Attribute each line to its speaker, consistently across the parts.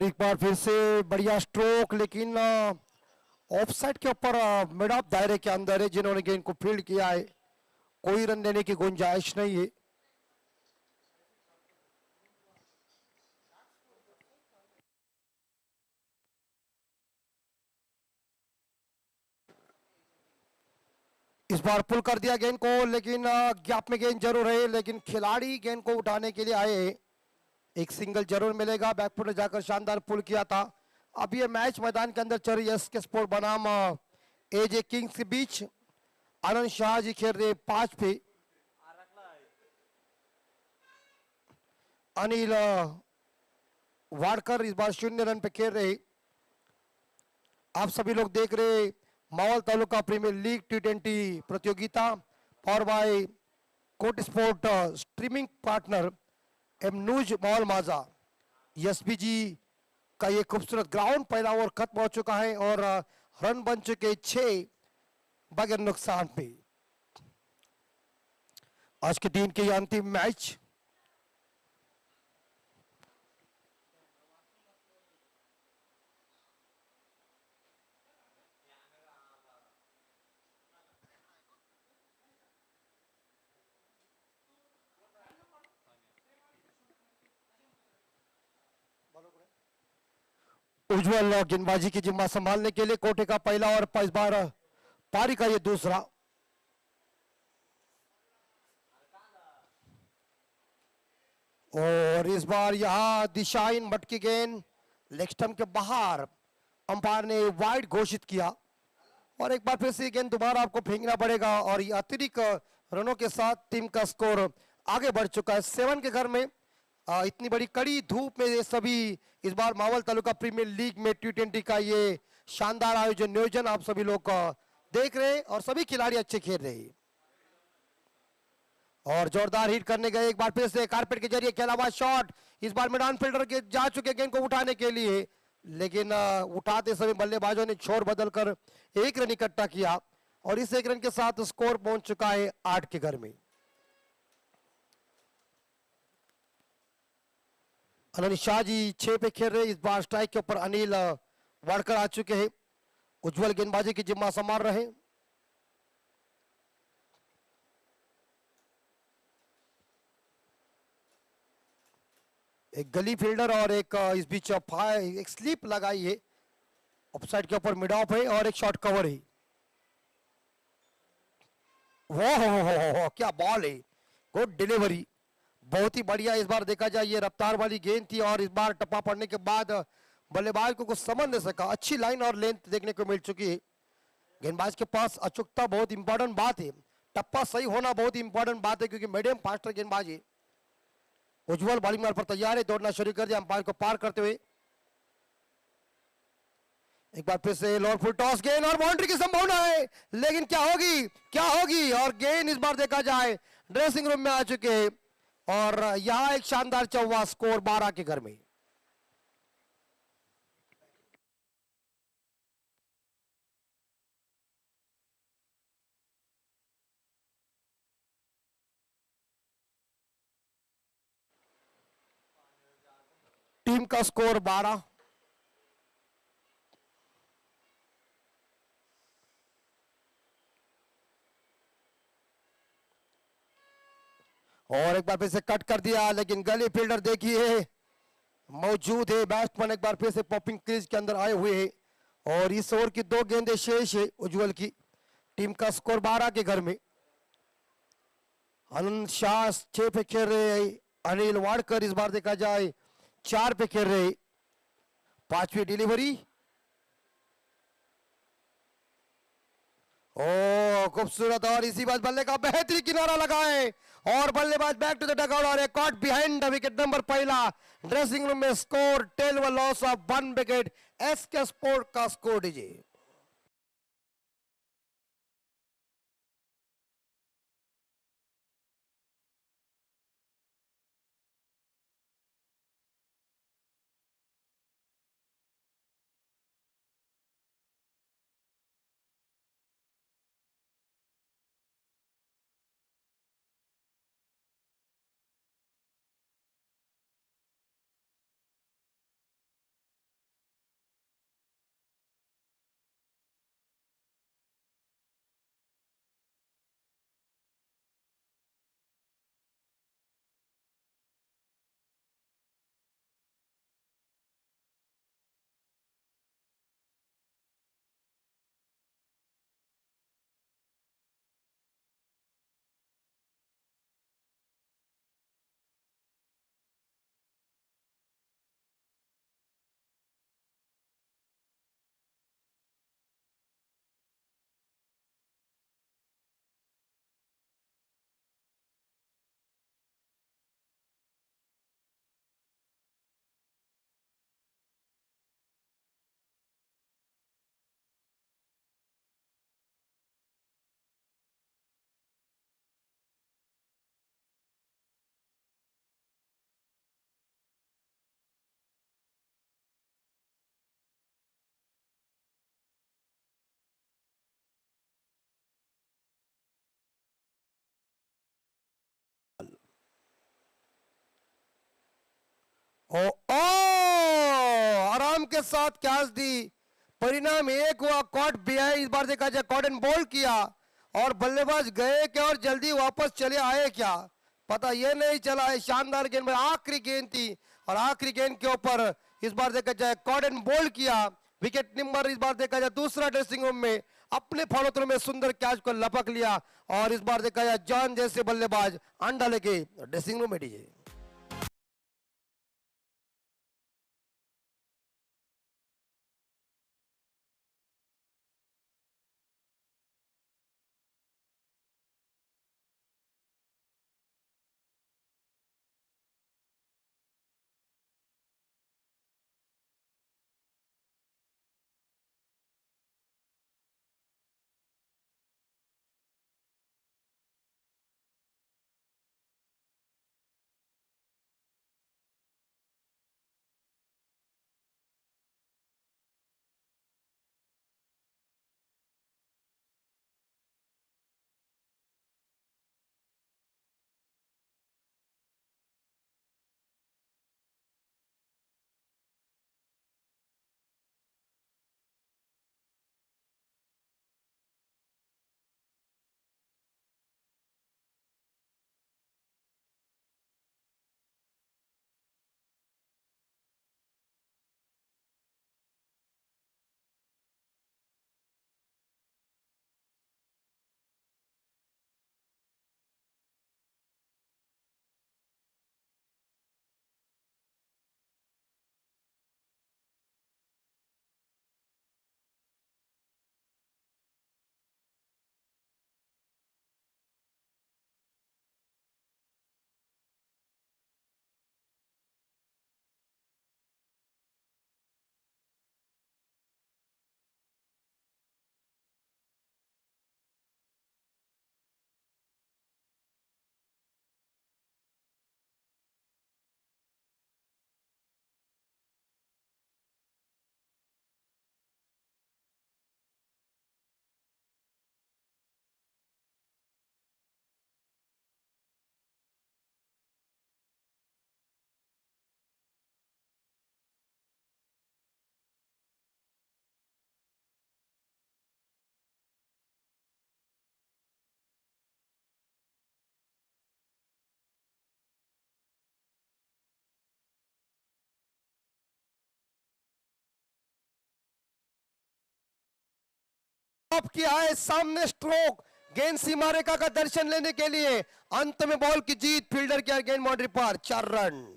Speaker 1: एक बार फिर से बढ़िया स्ट्रोक, लेकिन ऑफ साइड के ऊपर मिड ऑफ दायरे के अंदर है। जिन्होंने गेंद को फील्ड किया है, कोई रन देने की गुंजाइश नहीं है। इस बार पुल कर दिया गेंद को, लेकिन गैप में गेंद जरूर है, लेकिन खिलाड़ी गेंद को उठाने के लिए आए हैं। एक सिंगल जरूर मिलेगा। बैकफुट में जाकर शानदार पुल किया था। अब ये मैच मैदान के अंदर चल रही है एसके स्पोर्ट बनाम एजे किंग्स के बीच। आनंद शाह जी खेल रहे 5 पे, अनिल वाडकर इस बार 0 रन पे खेल रहे। आप सभी लोग देख रहे मावल तालुका प्रीमियर लीग T20 प्रतियोगिता और बाय कोट sport streaming partner M news Maval Majha. SPG का ये खूबसूरत ग्राउंड पहला ओवर खत्म हो चुका है और रन बन चुके 6 बगैर नुकसान पे। आज के दिन के ये अंतिम मैच उज्जवल गेंदबाजी की जिम्मा संभालने के लिए कोटे का पहला और इस बार पारी का ये दूसरा। और इस बार यहां दिशाहीन भटकी गेंद लेग स्टंप के बाहर, अंपायर ने वाइड घोषित किया। और एक बार फिर से गेंद दोबारा आपको फेंकना पड़ेगा और ये अतिरिक्त रनों के साथ टीम का स्कोर आगे बढ़ चुका है 7 के घर में। इतनी बड़ी कड़ी धूप में ये सभी इस बार मावल तालुका प्रीमियर लीग में T20 का ये शानदार आयोजन नियोजन आप सभी लोग देख रहे हैं और सभी खिलाड़ी अच्छे खेल रहे हैं और जोरदार हिट करने गए। एक बार फिर से कारपेट के जरिए खेला हुआ शॉट, इस बार मिड ऑन फील्डर के जा चुके गेंद को उठाने के लिए, लेकिन उठाते समय बल्लेबाजों ने छोर बदलकर 1 रन इकट्ठा किया और इस 1 रन के साथ स्कोर पहुंच चुका है 8 के घर में। अनिल शाह जी 6 पे खेल रहे। इस बार स्ट्राइक के ऊपर अनिल वाडकर आ चुके हैं। उज्जवल गेंदबाजी की जिम्मा संभाल रहे। एक गली फील्डर और एक इस बीच एक स्लीप लगाई है। ऑफसाइड के ऊपर मिड ऑफ है और एक शॉट कवर है। वो हो क्या बॉल है, गुड डिलीवरी, बहुत ही बढ़िया। इस बार देखा जाए ये रफ्तार वाली गेंद थी और इस बार टप्पा पड़ने के बाद बल्लेबाज को कुछ समझ नहीं सका। अच्छी लाइन और लेंथ देखने को मिल चुकी है। गेंदबाज के पास अचूकता बहुत इंपॉर्टेंट बात है, टप्पा सही होना बहुत इंपॉर्टेंट बात है, क्योंकि मीडियम फास्टर गेंदबाज है। उज्जवल बॉलिंग मार पर तैयार है, दौड़ना शुरू कर दिया अंपायर को पार करते हुए। एक बार फिर से लोअर फुल टॉस गेंद और बाउंड्री की संभावना है, लेकिन क्या होगी क्या होगी। और गेंद इस बार देखा जाए ड्रेसिंग रूम में आ चुके हैं और यहां एक शानदार चौवा, स्कोर 12 के घर में। टीम का स्कोर 12। और एक बार फिर से कट कर दिया, लेकिन गली फील्डर देखिए मौजूद है। बैट्समैन एक बार फिर से पॉपिंग क्रीज के अंदर आए हुए हैं और इस ओवर की 2 गेंदें शेष है उज्जवल की। टीम का स्कोर 12 के घर में। आनंद शाह 6 पे खेल रहे हैं। अनिल वाडकर इस बार देखा जाए 4 पे खेल रहे। 5वीं डिलीवरी, ओ खूबसूरत, और इसी बात बल्ले का बेहतरीन किनारा लगाए और बल्लेबाज बैक टू द डगआउट और एक caught behind the wicket number पहला। ड्रेसिंग रूम में score 12 loss of 1 wicket. SK sport का स्कोर दीजिए। ओ ओ आराम के साथ कैच दी, परिणाम एक हुआ, कॉट बिहाइंड। इस बार देखा जाए कॉट एंड बॉल किया और बल्लेबाज गए क्या और जल्दी वापस चले आए क्या, पता ये नहीं चला है। शानदार गेंद में आखिरी गेंद थी और आखिरी गेंद के ऊपर इस बार देखा जाए कॉट एंड बॉल किया। विकेट नंबर इस बार देखा जाए दूसरा ड्रेसिंग रूम में अपने फाड़ों में सुंदर कैच को लपक लिया और इस बार देखा जाए जॉन जैसे बल्लेबाज अंडा लेके ड्रेसिंग रूम में डीजे। टॉप किया है सामने स्ट्रोक, गेंद सीमा रेखा का दर्शन लेने के लिए, अंत में बॉल की जीत, फील्डर किया गेंद बाउंड्री पार, 4 रन।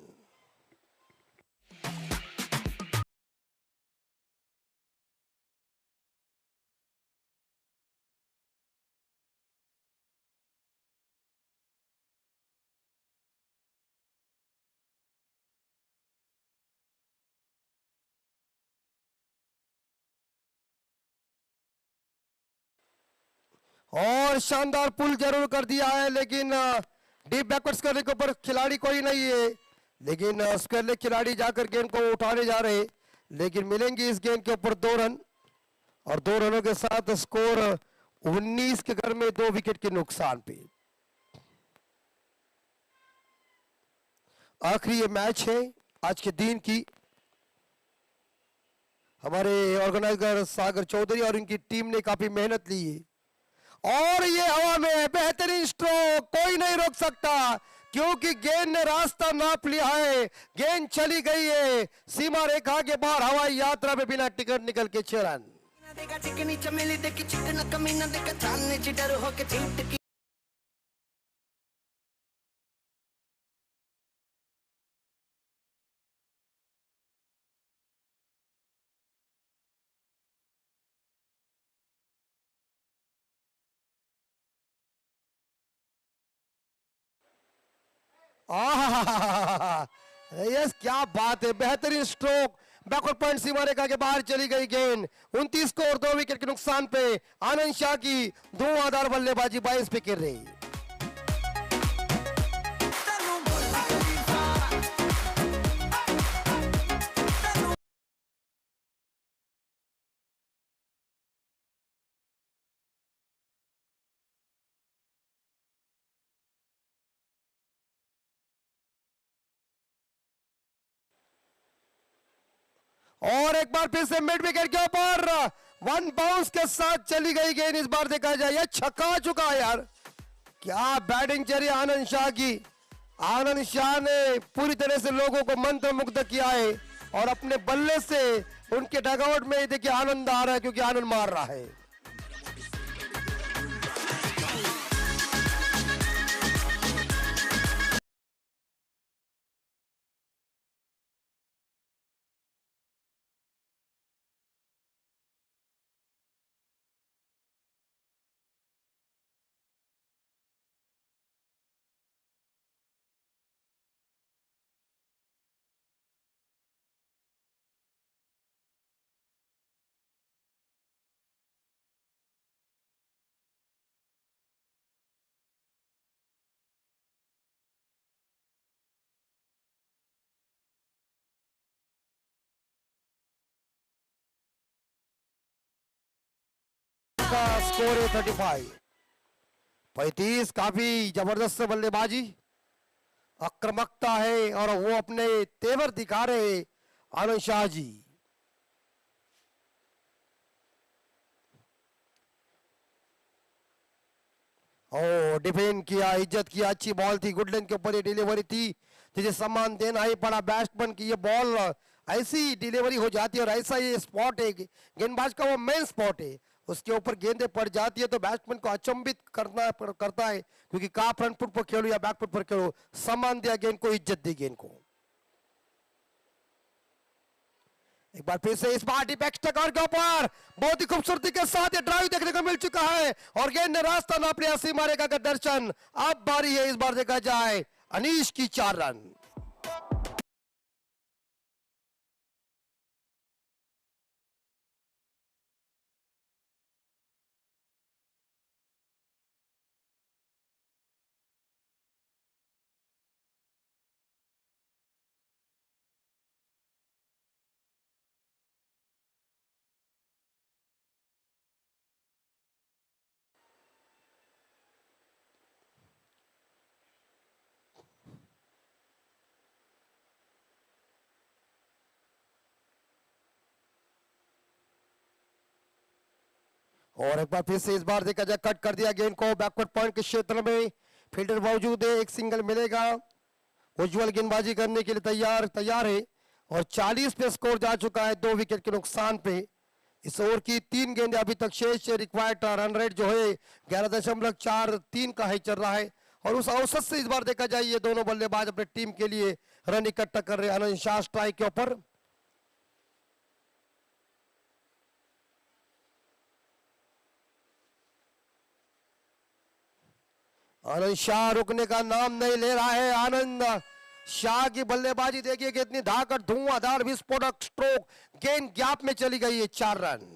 Speaker 1: और शानदार पुल जरूर कर दिया है, लेकिन डीप बैकवर्ड्स करने के ऊपर खिलाड़ी कोई नहीं है, लेकिन उसके लिए खिलाड़ी जाकर गेंद को उठाने जा रहे, लेकिन मिलेंगे इस गेंद के ऊपर 2 रन और 2 रनों के साथ स्कोर 19 के घर में 2 विकेट के नुकसान पे। आखिरी ये मैच है आज के दिन की। हमारे ऑर्गेनाइजर सागर चौधरी और इनकी टीम ने काफी मेहनत ली है और ये हवा में बेहतरीन स्ट्रोक, कोई नहीं रोक सकता क्योंकि गेंद ने रास्ता नाप लिया है, गेंद चली गई है सीमा रेखा के बाहर हवाई यात्रा में बिना टिकट निकल के 6 रन। देखा चिकनी चमेली देखी चिकना कमीना देखा चांदनी चिटर होके चीट की। यस, क्या बात है, बेहतरीन स्ट्रोक, बैकवर्ड पॉइंट सीमा रेखा के बाहर चली गई गेंद। 29 स्कोर 2 विकेट के नुकसान पे आनंद शाह की धुआंधार बल्लेबाजी 22 पे गिर रही। और एक बार फिर से मिड विकेट के ऊपर वन बाउंस के साथ चली गई गेंद। इस बार देखा जाए ये छक्का चुका है यार। क्या बैटिंग चली आनंद शाह की। आनंद शाह ने पूरी तरह से लोगों को मंत्रमुग्ध किया है और अपने बल्ले से उनके डगआउट में देखिए आनंद आ रहा है क्योंकि आनंद मार रहा है। का स्कोर है 35 काफी जबरदस्त बल्लेबाजी, आक्रामकता है और वो अपने तेवर दिखा रहे आनंद शाह जी। ओ डिफेंड किया, इज्जत किया, अच्छी बॉल थी, गुडलैंड के ऊपर ये डिलीवरी थी जिसे सम्मान देना ही पड़ा बैट्समैन की। ये बॉल ऐसी डिलीवरी हो जाती है और ऐसा ये स्पॉट है गेंदबाज का वो मेन स्पॉट है, उसके ऊपर गेंदें पड़ जाती है तो बैट्समैन को अचंभित करता है क्योंकि कहा फ्रंट फुट पर खेलो या बैक फुट पर खेलो, सम्मान दिया गेंद को, इज्जत दी गेंद को। एक बार फिर से इस बार डिपेक्स टकर के ऊपर बहुत ही खूबसूरती के साथ ये ड्राइव देखने को मिल चुका है और गेंद ने रास्ता ना अपने हसी मारेगा का दर्शन। अब बारी है इस बार देखा जाए अनीश की 4 रन। और एक बार फिर से इस बार देखा जाए कट कर दिया गेंद को बैकवर्ड पॉइंट के क्षेत्र में, फील्डर मौजूद है, एक सिंगल मिलेगा। उज्जवल गेंदबाजी करने के लिए तैयार है और 40 पे स्कोर जा चुका है 2 विकेट के नुकसान पे। इस ओवर की 3 गेंदें अभी तक शेष, रिक्वायर्ड रन रेट जो है 11.43 का है चल रहा है और उस औसत से इस बार देखा जाए ये दोनों बल्लेबाज अपने टीम के लिए रन इकट्ठा कर रहे हैं। आनंद शाह स्ट्राइक के ऊपर, आनंद शाह रुकने का नाम नहीं ले रहा है। आनंद शाह की बल्लेबाजी देखिए कितनी धाकड़ धुआंधार विस्फोटक स्ट्रोक, गेंद गैप में चली गई है, 4 रन।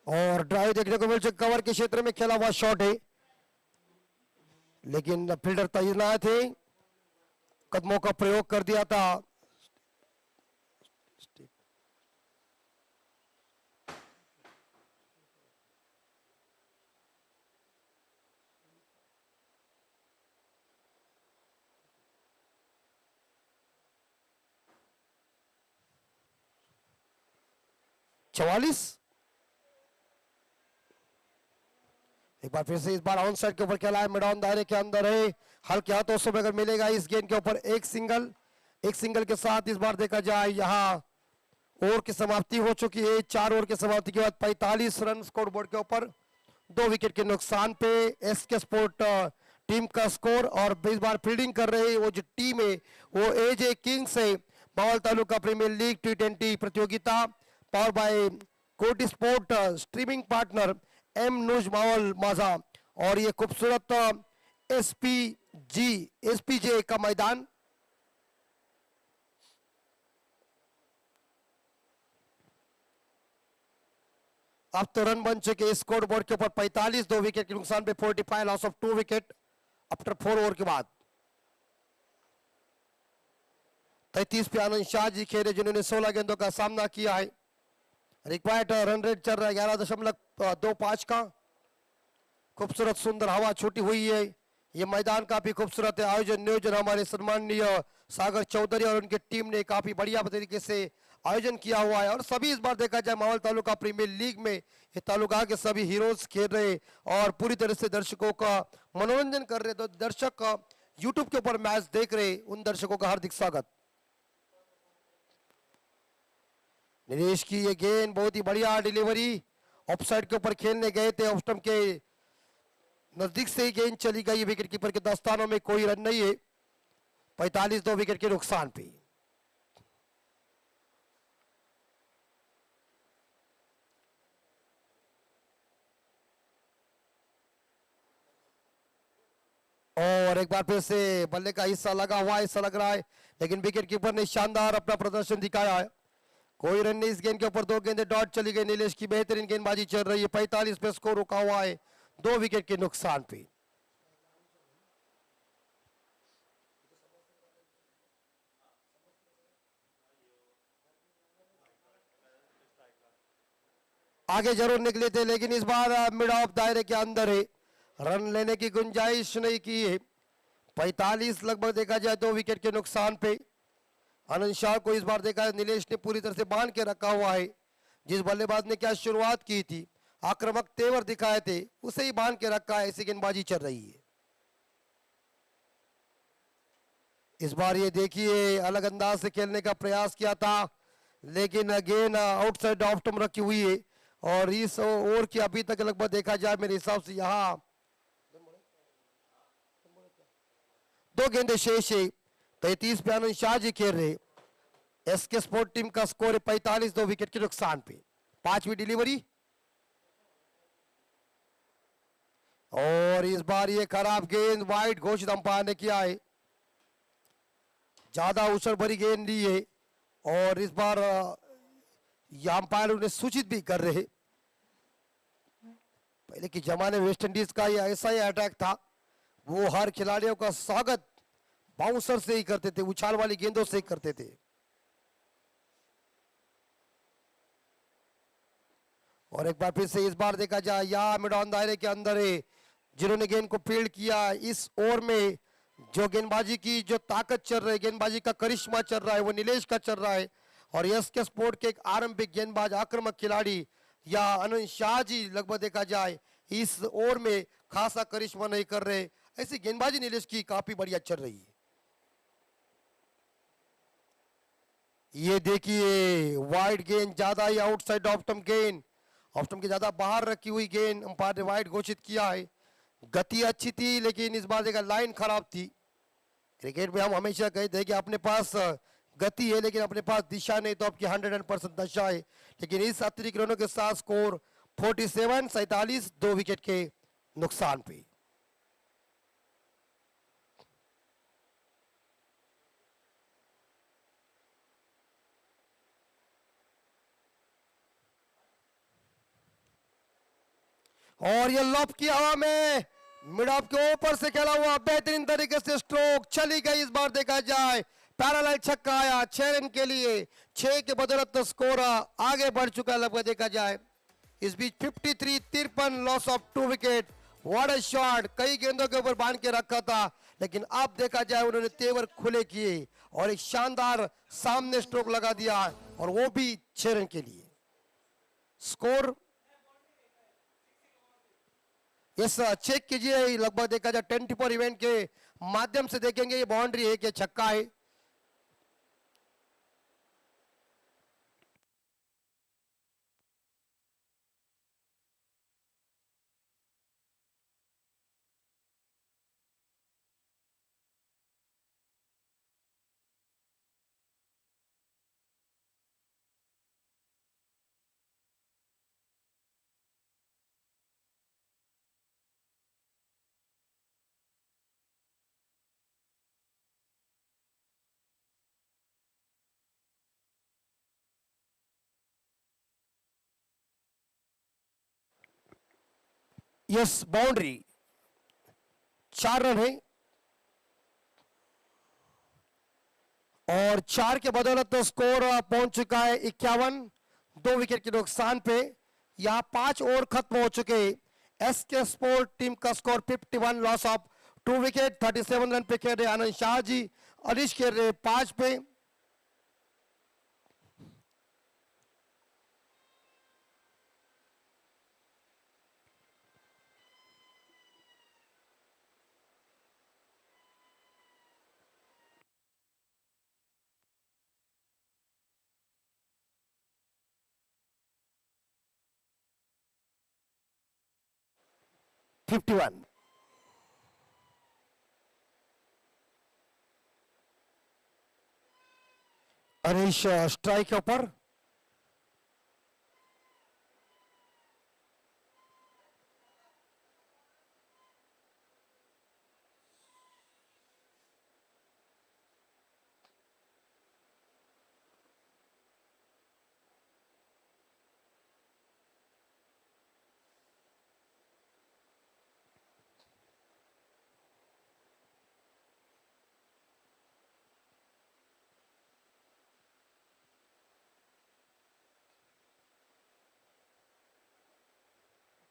Speaker 1: और ड्राइव देखने को मिल चुका, कवर के क्षेत्र में खेला हुआ शॉट है लेकिन फील्डर तैनात थे, कदमों का प्रयोग कर दिया था। चवालीस, एक बार फिर से इस बार ऑन साइड के ऊपर खेला है, मिड ऑन दायरे के अंदर है, हल्के हाथों से अगर मिलेगा इस गेंद के ऊपर एक सिंगल के साथ इस बार देखा जाए यहाँ ओवर की समाप्ति हो चुकी है। 4 ओवर की समाप्ति के बाद 45 रन स्कोर बोर्ड के ऊपर, 2 विकेट के नुकसान पे। एसके स्पोर्ट टीम का स्कोर। और इस बार फील्डिंग कर रहे वो जो टीम है वो एजे किंग्स है, मावल तालुका प्रीमियर लीग T20 प्रतियोगिता, power by Koti sport, streaming partner M news Maval Majha. और ये खूबसूरत एसपीजे का मैदान। अब तो रन बन चुके स्कोर बोर्ड के ऊपर 45, 2 विकेट के नुकसान पे 45, loss of 2 wicket after 4 over के बाद। 33 पे आनंद शाह जी खेले जिन्होंने 16 गेंदों का सामना किया है। रिक्वायर्ड रन रेट चल रहा है 11.25 का। खूबसूरत सुंदर हवा छूटी हुई है। ये मैदान काफी खूबसूरत है। आयोजन नियोजन हमारे सम्माननीय सागर चौधरी और उनकी टीम ने काफी बढ़िया तरीके से आयोजन किया हुआ है। और सभी इस बार देखा जाए मावल तालुका प्रीमियर लीग में ये तालुका के सभी हीरोज खेल रहे और पूरी तरह से दर्शकों का मनोरंजन कर रहे। तो दर्शक यूट्यूब के ऊपर मैच देख रहे उन दर्शकों का हार्दिक स्वागत। निलेश की ये गेंद बहुत ही बढ़िया डिलीवरी, ऑफसाइड के ऊपर खेलने गए थे, ऑफ स्टंप के नजदीक से ही गेंद चली गई। विकेट कीपर के दस्तानों में कोई रन नहीं है। 45, 2 विकेट के नुकसान पे। और एक बार फिर से बल्ले का हिस्सा लगा हुआ है, ऐसा लग रहा है, लेकिन विकेट कीपर ने शानदार अपना प्रदर्शन दिखाया है। कोई रन नहीं इस गेंद के ऊपर, 2 गेंदें डॉट चली गई। नीलेश की बेहतरीन गेंदबाजी चल रही है। 45 पे स्कोर रुका हुआ है 2 विकेट के नुकसान पे। आगे जरूर निकले थे लेकिन इस बार मिड ऑफ दायरे के अंदर है, रन लेने की गुंजाइश नहीं की है। 45 लगभग देखा जाए 2 विकेट के नुकसान पे। आनंद शाह को इस बार देखा है नीलेश ने पूरी तरह से बांध के रखा हुआ है। जिस बल्लेबाज ने क्या शुरुआत की थी, आक्रामक तेवर दिखाए थे, उसे ही बांध के रखा है। ऐसी गेंदबाजी चल रही है। इस बार ये देखिए अलग अंदाज से खेलने का प्रयास किया था लेकिन गेंद आउटसाइड ऑफ स्टंप रखी हुई है। और इस ओवर की अभी तक लगभग देखा जाए मेरे हिसाब से यहाँ 2 गेंदे शेष है। 33 पे आनंद शाह जी खेल रहे। एसके स्पोर्ट टीम का स्कोर है 45, 2 विकेट के नुकसान पे। 5वीं डिलीवरी और इस बार ये खराब गेंद वाइड घोषित अंपायर ने किया है। ज्यादा उछल भरी गेंद ली है और इस बार अंपायर उन्हें सूचित भी कर रहे। पहले के जमाने में वेस्ट इंडीज का ये ऐसा ही अटैक था, वो हर खिलाड़ियों का स्वागत बाउंसर से ही करते थे, उछाल वाली गेंदों से ही करते थे। और एक बार फिर से इस बार देखा जाए यहाँ मिड ऑन दायरे के अंदर है जिन्होंने गेंद को फील्ड किया। इस ओवर में जो गेंदबाजी की जो ताकत चल रही है, गेंदबाजी का करिश्मा चल रहा है, वो नीलेश का चल रहा है। और यस के स्पोर्ट के एक आरंभिक गेंदबाज आक्रामक खिलाड़ी या आनंद शाह जी लगभग देखा जाए इस ओवर में खासा करिश्मा नहीं कर रहे। ऐसी गेंदबाजी नीलेश की काफी बढ़िया चल रही है। ये देखिए वाइड गेंद ज्यादा ही आउटसाइड ऑफ स्टंप गेंद, ऑफ स्टंप के ज्यादा बाहर रखी हुई गेंद अंपायर ने वाइड घोषित किया है। गति अच्छी थी लेकिन इस बार देखा लाइन खराब थी। क्रिकेट में हम हमेशा कहते हैं कि अपने पास गति है लेकिन अपने पास दिशा नहीं, तो आपकी 100% दशा है। लेकिन इस अतिरिक्त रनों के साथ स्कोर 47, 47, 2 विकेट के नुकसान पे। और ये लॉब की हवा में मिड ऑफ के ऊपर से खेला हुआ बेहतरीन तरीके से स्ट्रोक चली गई। इस बार देखा जाए पैरालाइज छक्का आया 6 रन के लिए। 6 के बदौलत स्कोर आगे बढ़ चुका है लगभग देखा जाए। इस बीच 53, 53, loss of 2 wicket. What a shot, कई गेंदों के ऊपर बांध के रखा था लेकिन अब देखा जाए उन्होंने तेवर खुले किए और एक शानदार सामने स्ट्रोक लगा दिया और वो भी 6 रन के लिए। स्कोर यस चेक कीजिए, लगभग देखा जाए 24 इवेंट के माध्यम से देखेंगे ये बाउंड्री है कि छक्का है। यस, बाउंड्री, 4 रन है और 4 के बदौलत तो स्कोर पहुंच चुका है 51, 2 विकेट के नुकसान पे। यहां 5 ओवर खत्म हो चुके। एसके स्पोर्ट टीम का स्कोर 51, लॉस ऑफ 2 विकेट। 37 रन पे खेल रहे आनंद शाह जी, अनिश खेल रहे 5 पे। Fifty one. अनिश स्ट्राइक के ऊपर।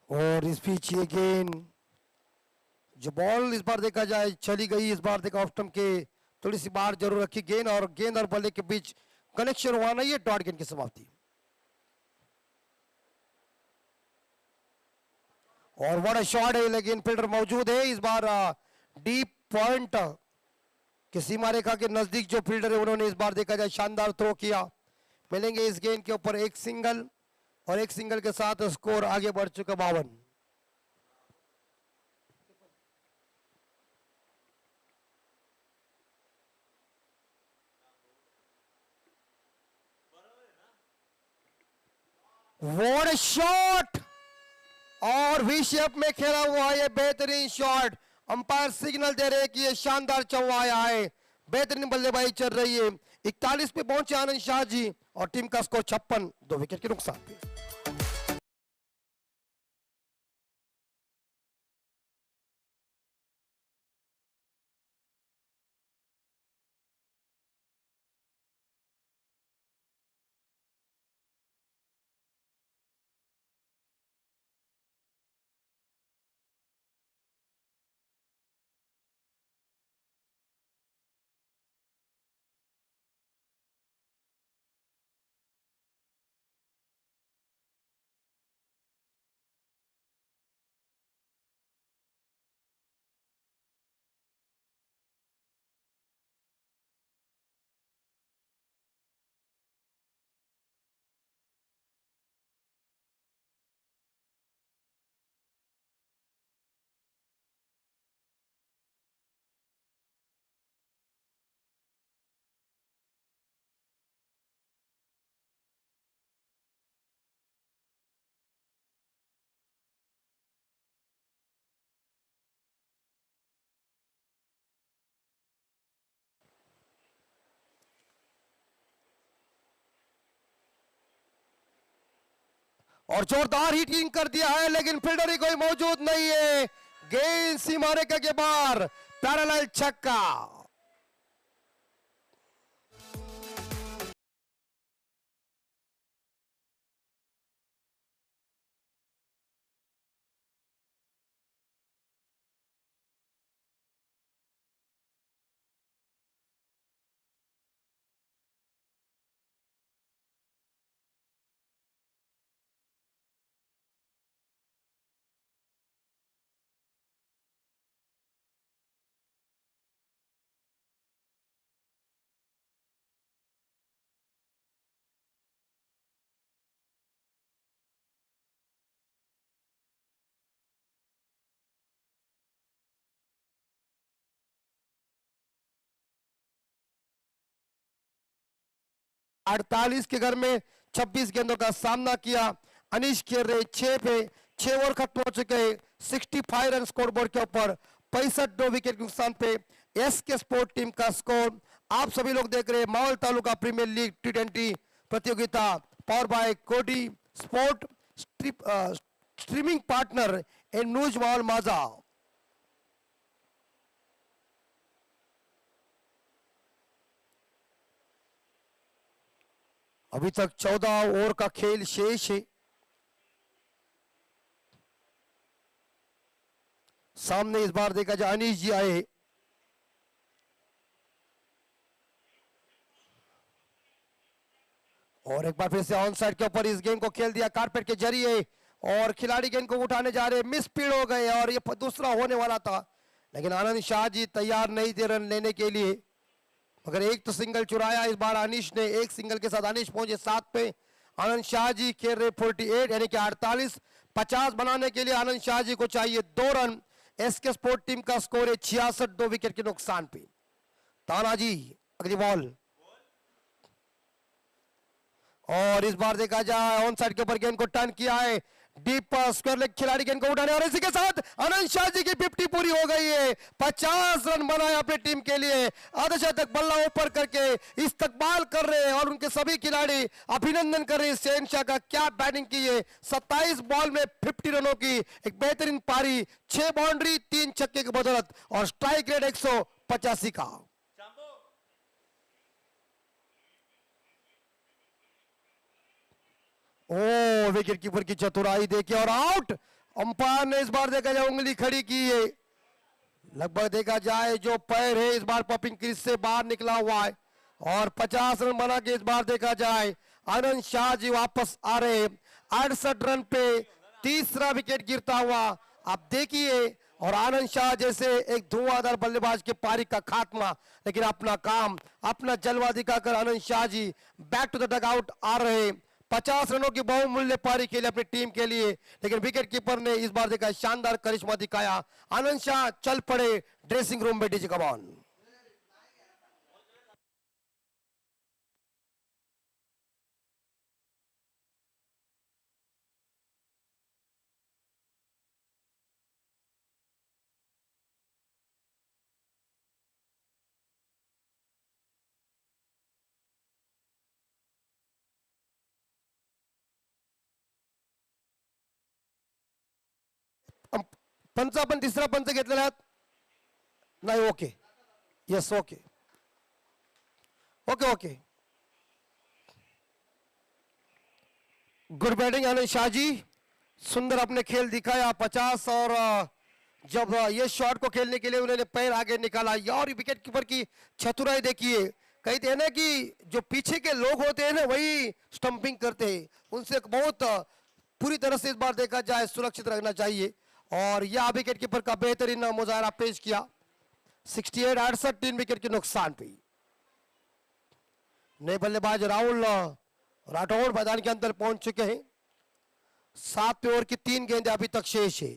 Speaker 1: और इस बीच ये गेंद, जो बॉल इस बार देखा जाए चली गई, इस बार देखा ऑफ स्टंप के थोड़ी सी बाहर जरूर रखी गेंद, और गेंद और बल्ले के बीच कनेक्शन हुआ नहीं है, डॉट गेंद की समाप्ति। और बड़ा शॉट है, लेकिन फील्डर मौजूद है इस बार। डीप पॉइंट के सीमा रेखा के नजदीक जो फील्डर है उन्होंने इस बार देखा जाए शानदार थ्रो किया। मिलेंगे इस गेंद के ऊपर एक सिंगल, और एक सिंगल के साथ स्कोर आगे बढ़ चुका 52। व्हाट अ शॉट, और वी शेप में खेला हुआ ये बेहतरीन शॉट। अंपायर सिग्नल दे रहे हैं कि ये शानदार चौवा आया है, बेहतरीन बल्लेबाजी चल रही है। 41 पे पहुंचे आनंद शाह जी, और टीम का स्कोर 56, 2 विकेट के नुकसान पे। और जोरदार हिटिंग कर दिया है, लेकिन फील्डर ही कोई मौजूद नहीं है। गेंद सीमा रेखा के बाहर, पैरेलल छक्का। अड़तालीस के घर में 26 गेंदों का सामना किया। अनिश खेल रहे 6 पे, 6 ओवर खत्म हो चुके हैं। 65 रन स्कोर बोर्ड के ऊपर, 65, 2 विकेट के नुकसान पे। एस के स्पोर्ट टीम का स्कोर आप सभी लोग देख रहे हैं। मावल तालुका प्रीमियर लीग T20 प्रतियोगिता, पावर बाय कोडी स्पोर्ट, स्ट्रीमिंग पार्टनर नुजमाल माजा। अभी तक 14 ओवर का खेल शेष है। सामने इस बार देखा जाए अनीश जी आए। और एक बार फिर से ऑन साइड के ऊपर इस गेंद को खेल दिया कारपेट के जरिए और खिलाड़ी गेंद को उठाने जा रहे, मिस स्पीड हो गए और ये दूसरा होने वाला था, लेकिन आनंद शाह जी तैयार नहीं थे रन लेने के लिए। मगर एक तो सिंगल चुराया इस बार अनीश ने, एक सिंगल के साथ अनीश पहुंचे 7 पे। आनंद शाह जी खेल रहे 48 यानी कि 48। 50 बनाने के लिए आनंद शाह जी को चाहिए 2 रन। एसके स्पोर्ट टीम का स्कोर है 66, 2 विकेट के नुकसान पे। तानाजी अगली बॉल और इस बार देखा जाए ऑन साइड के ऊपर गेंद को टर्न किया है, डीप स्क्वायर लेग खिलाड़ी गेंद को उठाने और इसी के साथ आनंद शाह जी की 50 पूरी हो गई है। 50 रन बनाए अपनी टीम के लिए। अर्धशतक बल्ला ऊपर करके इस्तकबाल कर रहे हैं और उनके सभी खिलाड़ी अभिनंदन कर रहे हैं शहनशाह का। क्या बैटिंग की है, 27 बॉल में 50 रनों की एक बेहतरीन पारी, 6 बाउंड्री 3 छक्के की बदौलत और स्ट्राइक रेट 185 का। ओ विकेट कीपर की चतुराई देखिए और आउट। अंपायर ने इस बार देखा जाए उंगली खड़ी की है। लगभग देखा जाए जो पैर है इस बार पॉपिंग क्रीज से बाहर निकला हुआ है और 50 रन बना के इस बार देखा जाए आनंद शाह जी वापस आ रहे 68 रन पे। तीसरा विकेट गिरता हुआ आप देखिए और आनंद शाह जैसे एक धुआंधार बल्लेबाज के पारी का खात्मा, लेकिन अपना काम अपना जलवा दिखाकर आनंद शाह जी बैक टू द डगआउट आ रहे। 50 रनों की बहुमूल्य पारी खेली अपनी टीम के लिए, लेकिन विकेट कीपर ने इस बार देखा शानदार करिश्मा दिखाया। आनंद शाह चल पड़े ड्रेसिंग रूम में। डीजे कमान पंच आपण तिसरा पंच घेतलेला आहात नाही? Okay, yes, okay okay okay. Good batting Anand Shah ji, सुंदर अपने खेल दिखाया। 50 और जब ये शॉट को खेलने के लिए उन्होंने पैर आगे निकाला और विकेट कीपर की चतुराई देखिए। कहते हैं ना कि जो पीछे के लोग होते हैं ना वही स्टंपिंग करते हैं, उनसे बहुत पूरी तरह से इस बार देखा जाए सुरक्षित रहना चाहिए और यह विकेट कीपर का बेहतरीन मुजाहरा पेश किया। 68 68 3 विकेट के नुकसान पे। नए बल्लेबाज राहुल राठौड़ मैदान के अंदर पहुंच चुके हैं। 7 ओवर की 3 गेंदें अभी तक शेष है।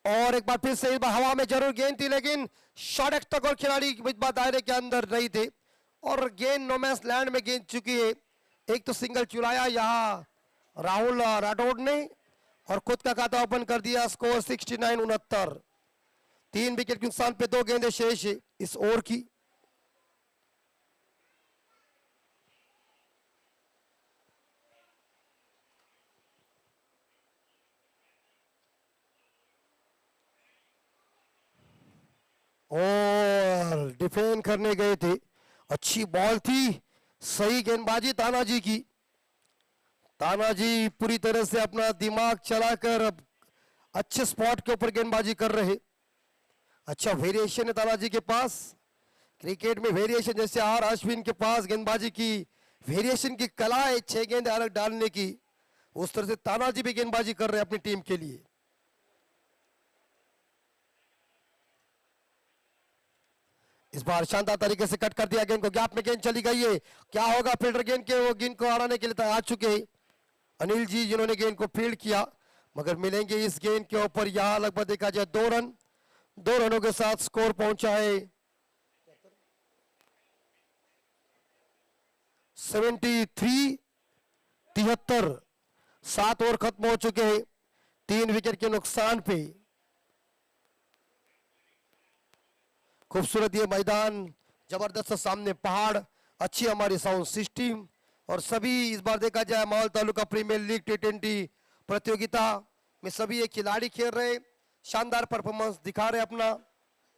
Speaker 1: और एक बार फिर से इस बार हवा में जरूर गेंद थी, लेकिन शॉर्ट एक्स तक और खिलाड़ी इस बार दायरे के अंदर नहीं थे और गेंद नोमैंस लैंड में गेंद चुकी है। एक तो सिंगल चुराया यहाँ राहुल राठौड़ ने और खुद का खाता ओपन कर दिया। स्कोर 69 69। 3 विकेट के नुकसान पे 2 गेंदें शेष है इस ओवर की। और डिफेंड करने गए थे, अच्छी बॉल थी, सही गेंदबाजी तानाजी की। तानाजी पूरी तरह से अपना दिमाग चलाकर अब अच्छे स्पॉट के ऊपर गेंदबाजी कर रहे। अच्छा वेरिएशन है तानाजी के पास। क्रिकेट में वेरिएशन जैसे आर अश्विन के पास गेंदबाजी की वेरिएशन की कला है, 6 गेंदें अलग डालने की, उस तरह से तानाजी भी गेंदबाजी कर रहे हैं अपनी टीम के लिए। इस बार शानदार तरीके से कट कर दिया गेंद को, गैप में गेंद चली गई है। क्या होगा फील्डर गेंद के, वो गेंद को हराने के लिए आ चुके हैं अनिल जी जिन्होंने गेंद को फील्ड किया, मगर मिलेंगे इस गेंद के ऊपर यहां लगभग देखा जाए 2 रन। 2 रनों के साथ स्कोर पहुंचा है 73 73। 7 ओवर खत्म हो चुके हैं 3 विकेट के नुकसान पे। खूबसूरत ये मैदान, जबरदस्त सामने पहाड़, अच्छी हमारी साउंड सिस्टम और सभी इस बार देखा जाए माहौल तालुका प्रीमियर लीग T20 प्रतियोगिता में सभी ये खिलाड़ी खेल रहे, शानदार परफॉर्मेंस दिखा रहे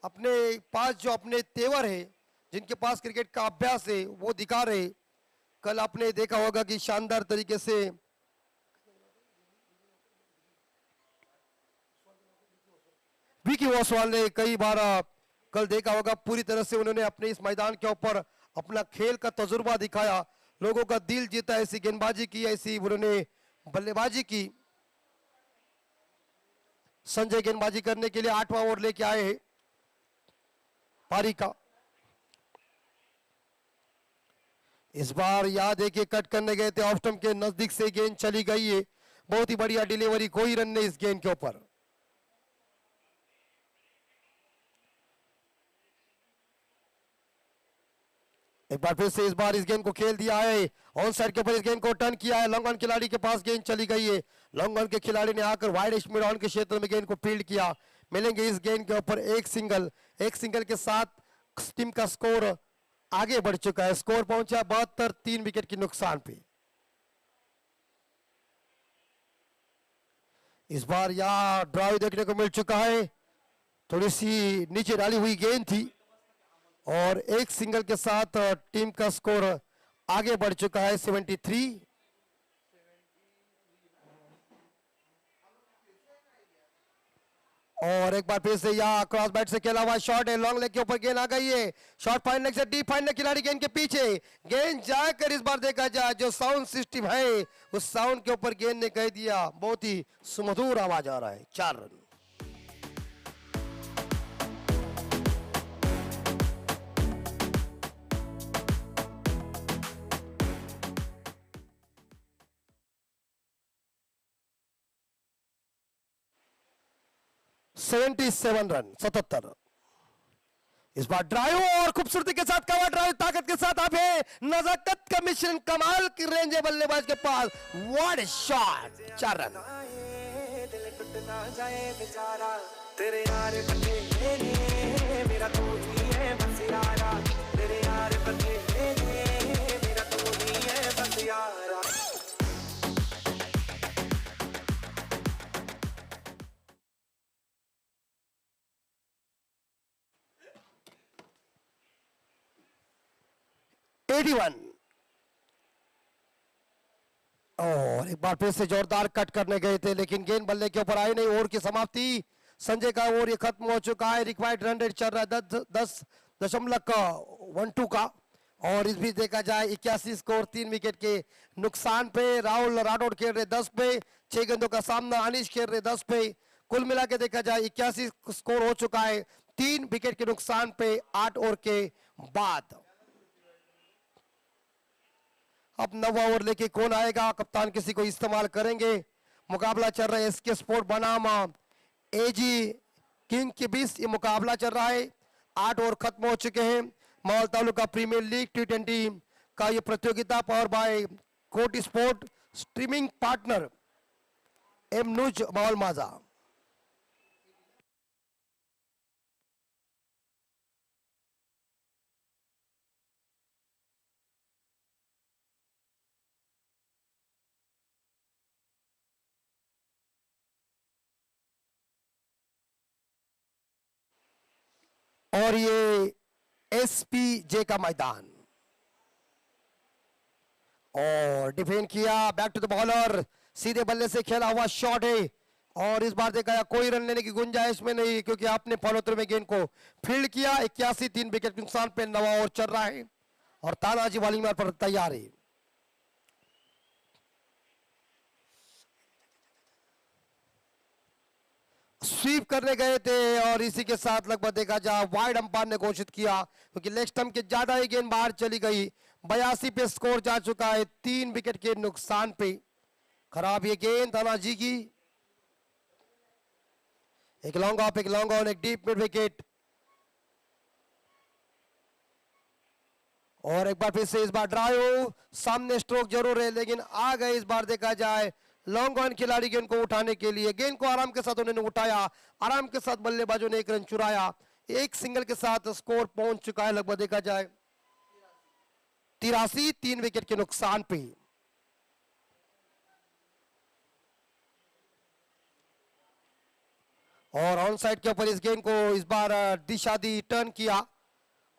Speaker 1: अपने पास जो अपने तेवर है, जिनके पास क्रिकेट का अभ्यास है वो दिखा रहे। कल आपने देखा होगा कि शानदार तरीके से विकी ओसवाल ने कई बार कल देखा होगा पूरी तरह से उन्होंने अपने इस मैदान के ऊपर अपना खेल का तजुर्बा दिखाया, लोगों का दिल जीता, ऐसी गेंदबाजी की, ऐसी उन्होंने बल्लेबाजी की। संजय गेंदबाजी करने के लिए 8वां ओवर लेके आए हैं पारी का। इस बार याद है कि कट करने गए थे, ऑफ स्टंप के नजदीक से गेंद चली गई है, बहुत ही बढ़िया डिलीवरी, कोई रन नहीं इस गेंद के ऊपर। एक बार फिर से इस बार इस गेंद को खेल दिया है, ऑन साइड के ऊपर इस गेंद को टर्न किया है, लॉन्ग ऑन खिलाड़ी के पास गेंद चली गई है, लॉन्ग ऑन के खिलाड़ी ने आकर वाइड मिड ऑन के क्षेत्र में गेंद को फील्ड किया। मिलेंगे इस गेंद के ऊपर एक सिंगल के साथ टीम का स्कोर आगे बढ़ चुका है, स्कोर पहुंचा 72, 3 विकेट के नुकसान पे। इस बार यहां ड्राइव देखने को मिल चुका है, थोड़ी सी नीचे डाली हुई गेंद थी और एक सिंगल के साथ टीम का स्कोर आगे बढ़ चुका है 73। और एक बार फिर से यहाँ क्रॉस बैट से खेला हुआ शॉट है, लॉन्ग लेग के ऊपर गेंद आ गई है, शॉट फाइन लेग से डीप फाइन लेग, खिलाड़ी गेंद के पीछे, गेंद जाकर इस बार देखा जाए जो साउंड सिस्टम है उस साउंड के ऊपर गेंद ने कह दिया, बहुत ही सुमधुर आवाज आ रहा है, 4 रन। सेवन रन 77। इस बार ड्राइव और खूबसूरती के साथ कवर ड्राइव, ताकत के साथ आप है, नजाकत का मिश्रण, कमाल की रेंज है बल्लेबाज के पास, व्हाट अ शॉट, 4 रन।
Speaker 2: दिल टूटना जाए बेचारा, तेरे यार बंदे मेरा तू ही है बस यारा, तेरे यार बंदे मेरा तू ही है बस यारा।
Speaker 1: और एक बार फिर से जोरदार कट करने गए थे लेकिन गेंद बल्ले के ऊपर आई नहीं। ओवर की समाप्ति, संजय का ओवर ये खत्म हो चुका है, रिक्वायर्ड रन रेट चल रहा है 10.12 का। और इस भी देखा जाए 81 स्कोर, 3 विकेट के नुकसान पे। राहुल राठौड़ खेल रहे 10 पे, 6 गेंदों का सामना, अनिश खेल रहे 10 पे। कुल मिला के देखा जाए 81 स्कोर हो चुका है, 3 विकेट के नुकसान पे 8 ओवर के बाद। अब 9वां ओवर लेके कौन आएगा, कप्तान किसी को इस्तेमाल करेंगे। मुकाबला चल रहा है एसके स्पोर्ट बनाम एजी किंग के बीच ये मुकाबला चल रहा है। 8 ओवर खत्म हो चुके हैं। माहौल तालुका प्रीमियर लीग T20 का ये प्रतियोगिता पावर बाय कोट sport, streaming partner M news माहौल माजा। और ये SPJ का मैदान, और डिफेंड किया, बैक टू द बॉलर, सीधे बल्ले से खेला हुआ शॉट है। और इस बार देखा कोई रन लेने की गुंजाइश में नहीं, क्योंकि आपने फॉलोथ्रू में गेंद को फील्ड किया। 81, 3 विकेट नुकसान पे 9वां ओवर चल रहा है और तानाजी वालीमार पर तैयार है। स्वीप करने गए थे और इसी के साथ लगभग देखा जाए वाइड अंपायर ने घोषित किया, क्योंकि लेग स्टंप के ज्यादा ही गेंद बाहर चली गई। 82 पे स्कोर जा चुका है, 3 विकेट के नुकसान पे। खराब ये गेंद तानाजी की, एक लॉन्ग ऑफ, एक लॉन्ग ऑन, एक डीप मिड विकेट। और एक बार फिर से इस बार ड्राइव, सामने स्ट्रोक जरूर है लेकिन आ गए इस बार देखा जाए लॉन्ग ऑन खिलाड़ी गेंद को उठाने के लिए, गेंद को आराम के साथ उन्होंने उठाया, आराम के साथ बल्लेबाजों ने एक रन चुराया, एक सिंगल के साथ स्कोर पहुंच चुका है लगभग देखा जाए 83, 3 विकेट के नुकसान पे। और ऑन साइड के ऊपर इस गेंद को इस बार दिशा दी टर्न किया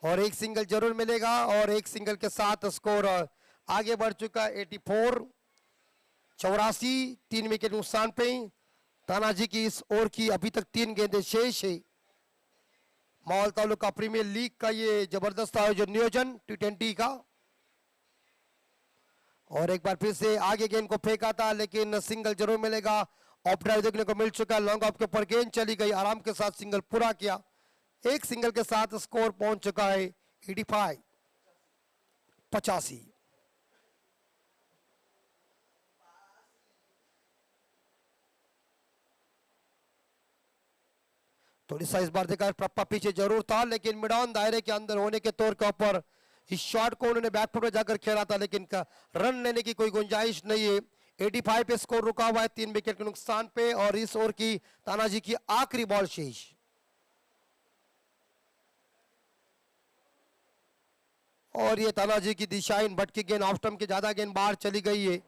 Speaker 1: और एक सिंगल जरूर मिलेगा और एक सिंगल के साथ स्कोर आगे बढ़ चुका 84, 84, 3 विकेट नुकसान पे। तानाजी की इस ओवर की अभी तक 3 गेंदें शेष है। माहौल तालुका प्रीमियर लीग का ये जबरदस्त आयोजन नियोजन T20 का। और एक बार फिर से आगे गेंद को फेंका था लेकिन सिंगल जरूर मिलेगा। ऑफ ड्राइव देखने को मिल चुका है, लॉन्ग ऑफ के ऊपर गेंद चली गई, आराम के साथ सिंगल पूरा किया, एक सिंगल के साथ स्कोर पहुंच चुका है 85, 85। थोड़ी सा इस बार देखा प्रप्पा पीछे जरूर था लेकिन मिड ऑन दायरे के अंदर होने के तौर के ऊपर इस शॉट को उन्होंने बैकफुट में जाकर खेला था लेकिन रन लेने की कोई गुंजाइश नहीं है। 85 पे स्कोर रुका हुआ है 3 विकेट के नुकसान पे। और इस ओवर की तानाजी की आखिरी बॉल शेष। और ये तानाजी की दिशाहीन भटकी गेंद ऑफ स्टंप के ज्यादा गेंद बाहर चली गई है,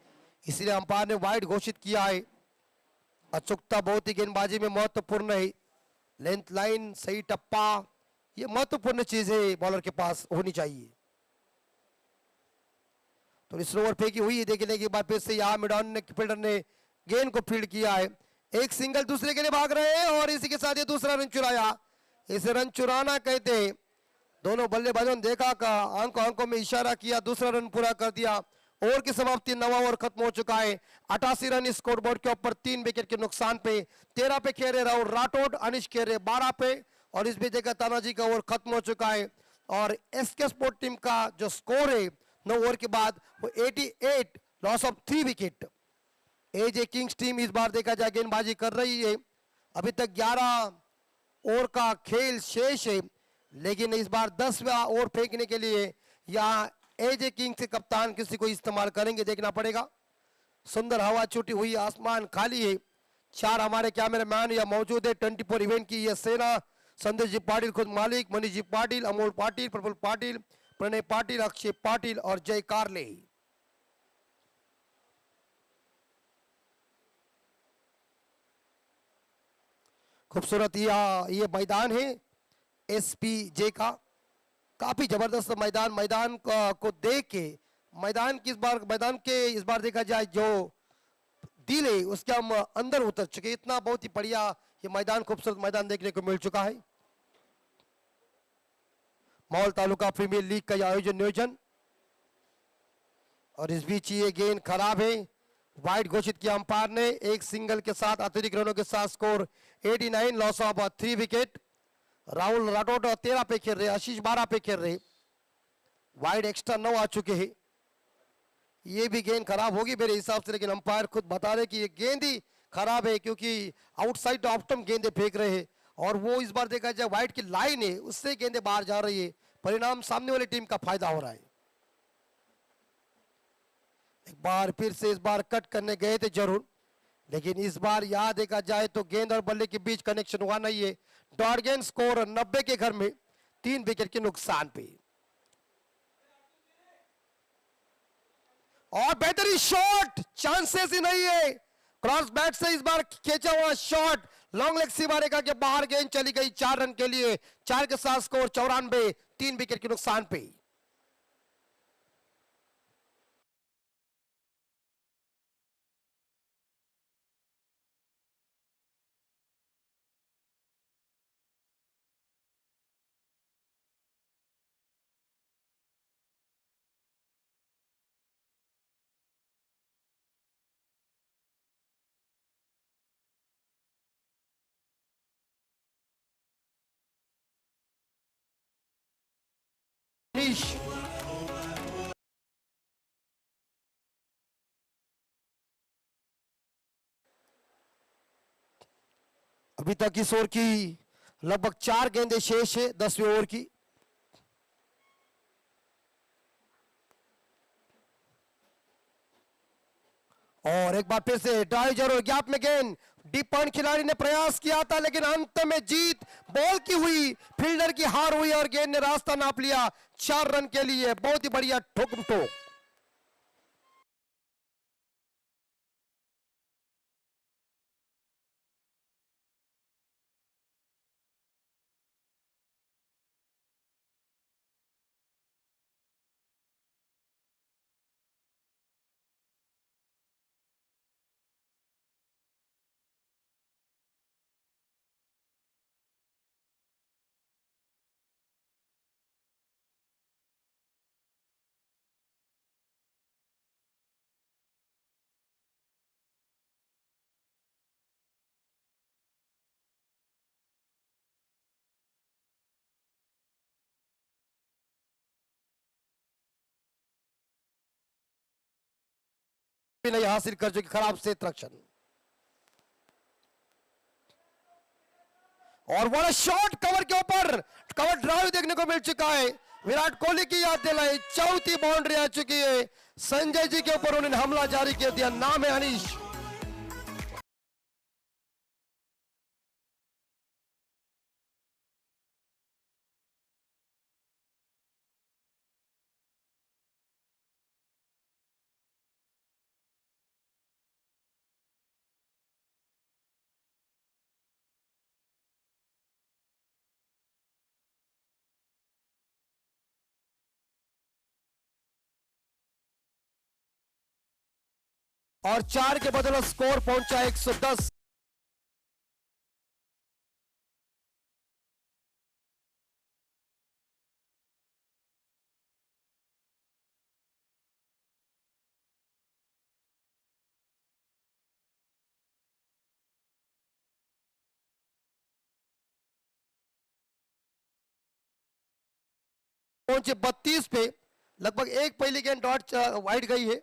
Speaker 1: इसलिए अंपायर ने वाइड घोषित किया है। अचूकता बहुत ही गेंदबाजी में महत्वपूर्ण है, लेंथ लाइन सही टप्पा ये महत्वपूर्ण चीज है बॉलर के पास होनी चाहिए। तो इस ओवर फेंकी हुई है, देखने के बाद फिर से यहाँ मिडॉन ने फील्डर ने गेंद को फील्ड किया है, एक सिंगल दूसरे के लिए भाग रहे हैं और इसी के साथ ये दूसरा रन चुराया। इसे रन चुराना कहते हैं। दोनों बल्लेबाजों ने देखा का आंखों में इशारा किया, दूसरा रन पूरा कर दिया। ओवर की समाप्ति 9वां ओवर खत्म हो चुका है। 88 रन स्कोर बोर्ड के ऊपर 3 विकेट के नुकसान पे। 13 पे खेल रहे राहुल राठौड़, अनिश खेल रहे 12 पे और इस बीच जगह तानाजी का ओवर खत्म हो चुका है। और एसके स्पोर्ट टीम का जो स्कोर है 9 ओवर के बाद वो 88, loss of 3 wicket. AJ kings team इस बार देखा जाए गेंदबाजी कर रही है। अभी तक 11 ओवर का खेल शेष है लेकिन इस बार 10वां ओवर फेंकने के लिए यहाँ एजे किंग्स के कप्तान किसी को इस्तेमाल करेंगे, देखना पड़ेगा। सुंदर हवा छूटी हुई, आसमान खाली है। 4 हमारे कैमरामैन या मौजूद है 24 इवेंट की ये सेना। संदेश जी पाटिल खुद मालिक, मनीष जी पाटिल, अमोल पाटिल, प्रफुल पाटिल, प्रणय पाटिल, अक्षय पाटिल और जय कारले। खूबसूरत ये मैदान है एसपीजे का, काफी जबरदस्त मैदान को देख के मैदान के इस बार देखा जाए जो दिल है उसके हम अंदर उतर चुके। इतना बहुत ही बढ़िया ये मैदान, खूबसूरत मैदान देखने को मिल चुका है। माहौल तालुका प्रीमियर लीग का यह आयोजन नियोजन। और इस बीच ये गेंद खराब है, वाइड घोषित किया अंपायर ने। एक सिंगल के साथ अतिरिक्त रनों के साथ score 89, loss of 3 wicket. Rahul Rathore 13 पे खेल रहे, आशीष 12 पे खेल रहे, वाइड एक्स्ट्रा 9 आ चुके हैं। ये भी गेंद खराब होगी मेरे हिसाब से, लेकिन अंपायर खुद बता रहे कि ये गेंद ही खराब है क्योंकि आउटसाइड ऑफ स्टंप गेंदे फेंक रहे हैं और वो इस बार देखा जाए वाइड की लाइन है उससे गेंदे बाहर जा रही है, परिणाम सामने वाली टीम का फायदा हो रहा है। एक बार फिर से इस बार कट करने गए थे जरूर, लेकिन इस बार यहां देखा जाए तो गेंद और बल्ले के बीच कनेक्शन हुआ नहीं है। डॉट गेंद स्कोर 90 के घर में 3 विकेट के नुकसान पे। और बेहतरीन शॉट, चांसेस ही नहीं है। क्रॉस बैट से इस बार खींचा हुआ शॉट लॉन्ग लेग सी मारेगा के बाहर, गेंद चली गई 4 रन के लिए। 4 के साथ स्कोर 94, 3 विकेट के नुकसान पे। अभी तक इस ओवर की लगभग 4 गेंदें शेष है 10वें ओवर की। और एक बार फिर से ड्राइव जरूर गैप में गेंद डीप पॉइंट खिलाड़ी ने प्रयास किया था लेकिन अंत में जीत बॉल की हुई, फील्डर की हार हुई और गेंद ने रास्ता नाप लिया 4 रन के लिए। बहुत ही बढ़िया ठोकम ठोक। नहीं हासिल कर चुकी, खराब से रक्षण और बड़ा शॉट कवर के ऊपर कवर ड्राइव देखने को मिल चुका है। विराट कोहली की याद दिलाई, चौथी बाउंड्री आ चुकी है। संजय जी के ऊपर उन्होंने हमला जारी कर दिया। नाम है अनीश। और 4 के बदले स्कोर पहुंचा 110। पहुंचे 32 पे, लगभग एक पहली गेंद डॉट वाइड गई है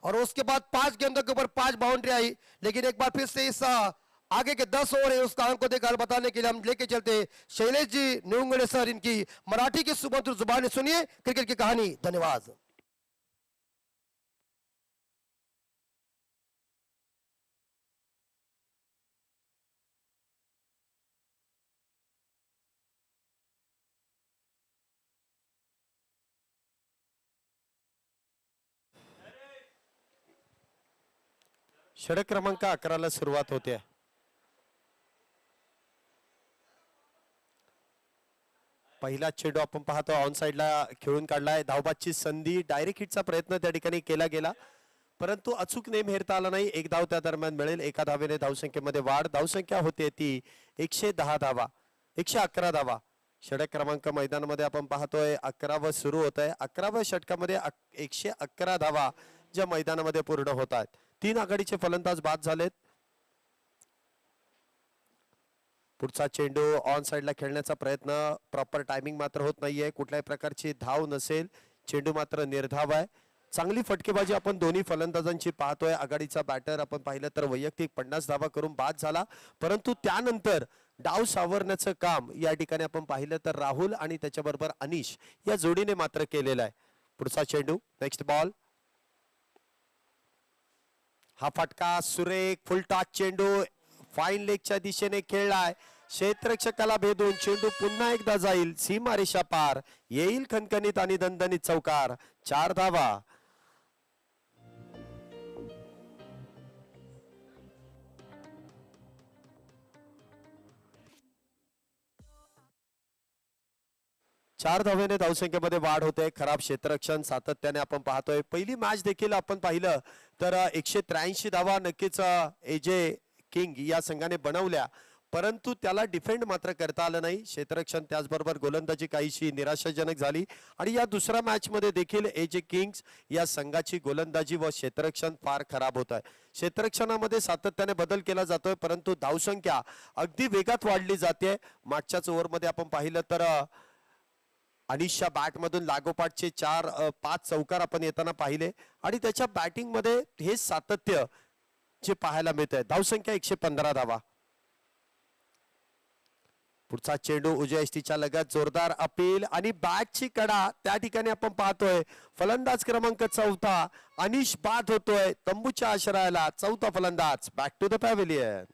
Speaker 1: और उसके बाद 5 गेंदों के ऊपर 5 बाउंड्री आई। लेकिन एक बार फिर से इस आगे के 10 ओवर है उसका अंक को देखकर बताने के लिए हम लेके चलते शैलेश जी न्यूंगड़े सर, इनकी मराठी की सुमधुर जुबानी सुनिए क्रिकेट की कहानी। धन्यवाद।
Speaker 3: षटक क्रमांक 11 सुरुवात होते. पहिला चेंडू आपण पाहतो ऑन साइडला खेळून काढलाय. धावबादची संधी, डायरेक्ट हिटचा प्रयत्न त्या ठिकाणी केला गेला परंतु अचूक नेम हेरता आला नाही. एक धाव त्या दरम्यान मिळेल. एका धावेने धावसंख्येमध्ये वाढ. धावसंख्या होते ती 110 धावा, 111 धावा. षटक क्रमांक मैदानामध्ये आपण पाहतोय 11व सुरू होत आहे. 11व्या षटकामध्ये 111 धावा ज्या मैदानामध्ये पूर्ण होत आहेत. 3 आघाडीचे फलंदाज बाद झालेत. पुढचा चेंडू ऑन साइडला खेळण्याचा प्रयत्न, प्रॉपर टायमिंग मात्र होत नाहीये. कुठल्याही प्रकारची धाव नसेल. चेंडू मात्र निर्धाव आहे. चांगली फटकेबाजी आपण दोन्ही फलंदाजांची पाहतोय. आघाडीचा बॅटर आपण पाहिलं तर वैयक्तिक 50 धावा करून बाद झाला परंतु त्यानंतर डाव सावरण्याचं काम या ठिकाणी आपण पाहिलं तर राहुल आणि त्याच्याबरोबर अनिश या जोडीने मात्र केलेलं आहे. पुढचा चेंडू, नेक्स्ट बॉल. हा फटका सुरेख फुल टॉस चेंडू फाईन लेगच्या दिशेने खेळलाय. क्षेत्ररक्षकाला भेदून चेंडू पुन्हा एकदा जाईल सीमारेषा पार. येईल खणखणीत आणि दणदणीत चौकार. 4 धावा. चार धावेने धावसंख्येमध्ये वाढ होते. खराब क्षेत्ररक्षण सातत्याने आपण पाहतोय. पहिली मॅच देखील आपण पाहिलं तर 183 धावा नक्कीच एजे किंग या संघाने बनवल्या परंतु त्याला डिफेंड मात्र करता आलं नाही. क्षेत्ररक्षण त्याचबरोबर गोलंदाजी काहीशी निराशाजनक झाली आणि या दुसऱ्या मॅच मध्ये देखील एजे किंग्स या संघाची गोलंदाजी व क्षेत्ररक्षण फार खराब होत आहे. क्षेत्ररक्षणामध्ये सातत्याने बदल केला जातोय परंतु धावसंख्या अगदी वेगात वाढली जाते. मागच्याच ओव्हरमध्ये आपण पाहिलं तर अनिशच्या बॅट मधून लागोपाठचे 4-5 चौकार आपण येताना पाहिले आणि त्याच्या बॅटिंग मध्ये हे सातत्य जे पाहायला मिळत आहे. धावसंख्या 115 धावा. पुढचा चेंडू उजव्या यष्टीच्या लगत जोरदार अपील आणि बॅटची कडा त्या ठिकाणी आपण पाहतोय. फलंदाज क्रमांक 4 अनिश बाद होतोय तंबूच्या आश्रयाला. चौथा फलंदाज back to the pavilion.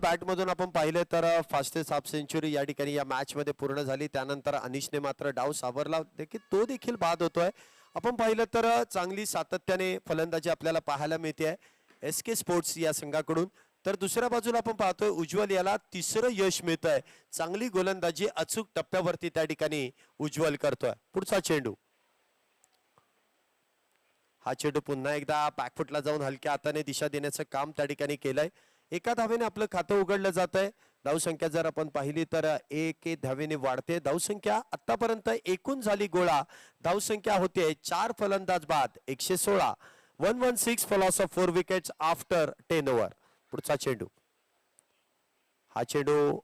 Speaker 3: Bat मधून आपण पाहिले तर फास्टेस्ट हाफ सेंचुरी या ठिकाणी या मॅच मध्ये पूर्ण झाली. त्यानंतर अनिशने मात्र डाव सावरला देखील तो देखील बाद होतोय. आपण पाहिलं तर चांगली सातत्याने फलंदाजी आपल्याला पाहायला मिळते SK स्पोर्ट्स या संघाकडून. तर दुसऱ्या बाजूला आपण पाहतोय उज्ज्वल याला तिसरं यश मिळतंय. चांगली गोलंदाजी अचूक टप्प्यावरती त्या ठिकाणी उज्ज्वल करतोय. पुढचा चेंडू, हा चेंडू पुन्हा एकदा बॅकफुटला जाऊन हलक्या हाताने दिशा देण्याचं काम त्या ठिकाणी केलंय. एका धावेने आपलं खातं उघडलं जात आहे. धावसंख्या जर आपण पाहिली तर 1 धावेने वाढते. धावसंख्या आतापर्यंत एकूण झाली गोळा. धावसंख्या होते 4 फलंदाज बाद 116. 116 for loss of 4 wickets after 10 over. पुढचा चेंडू, हा चेंडू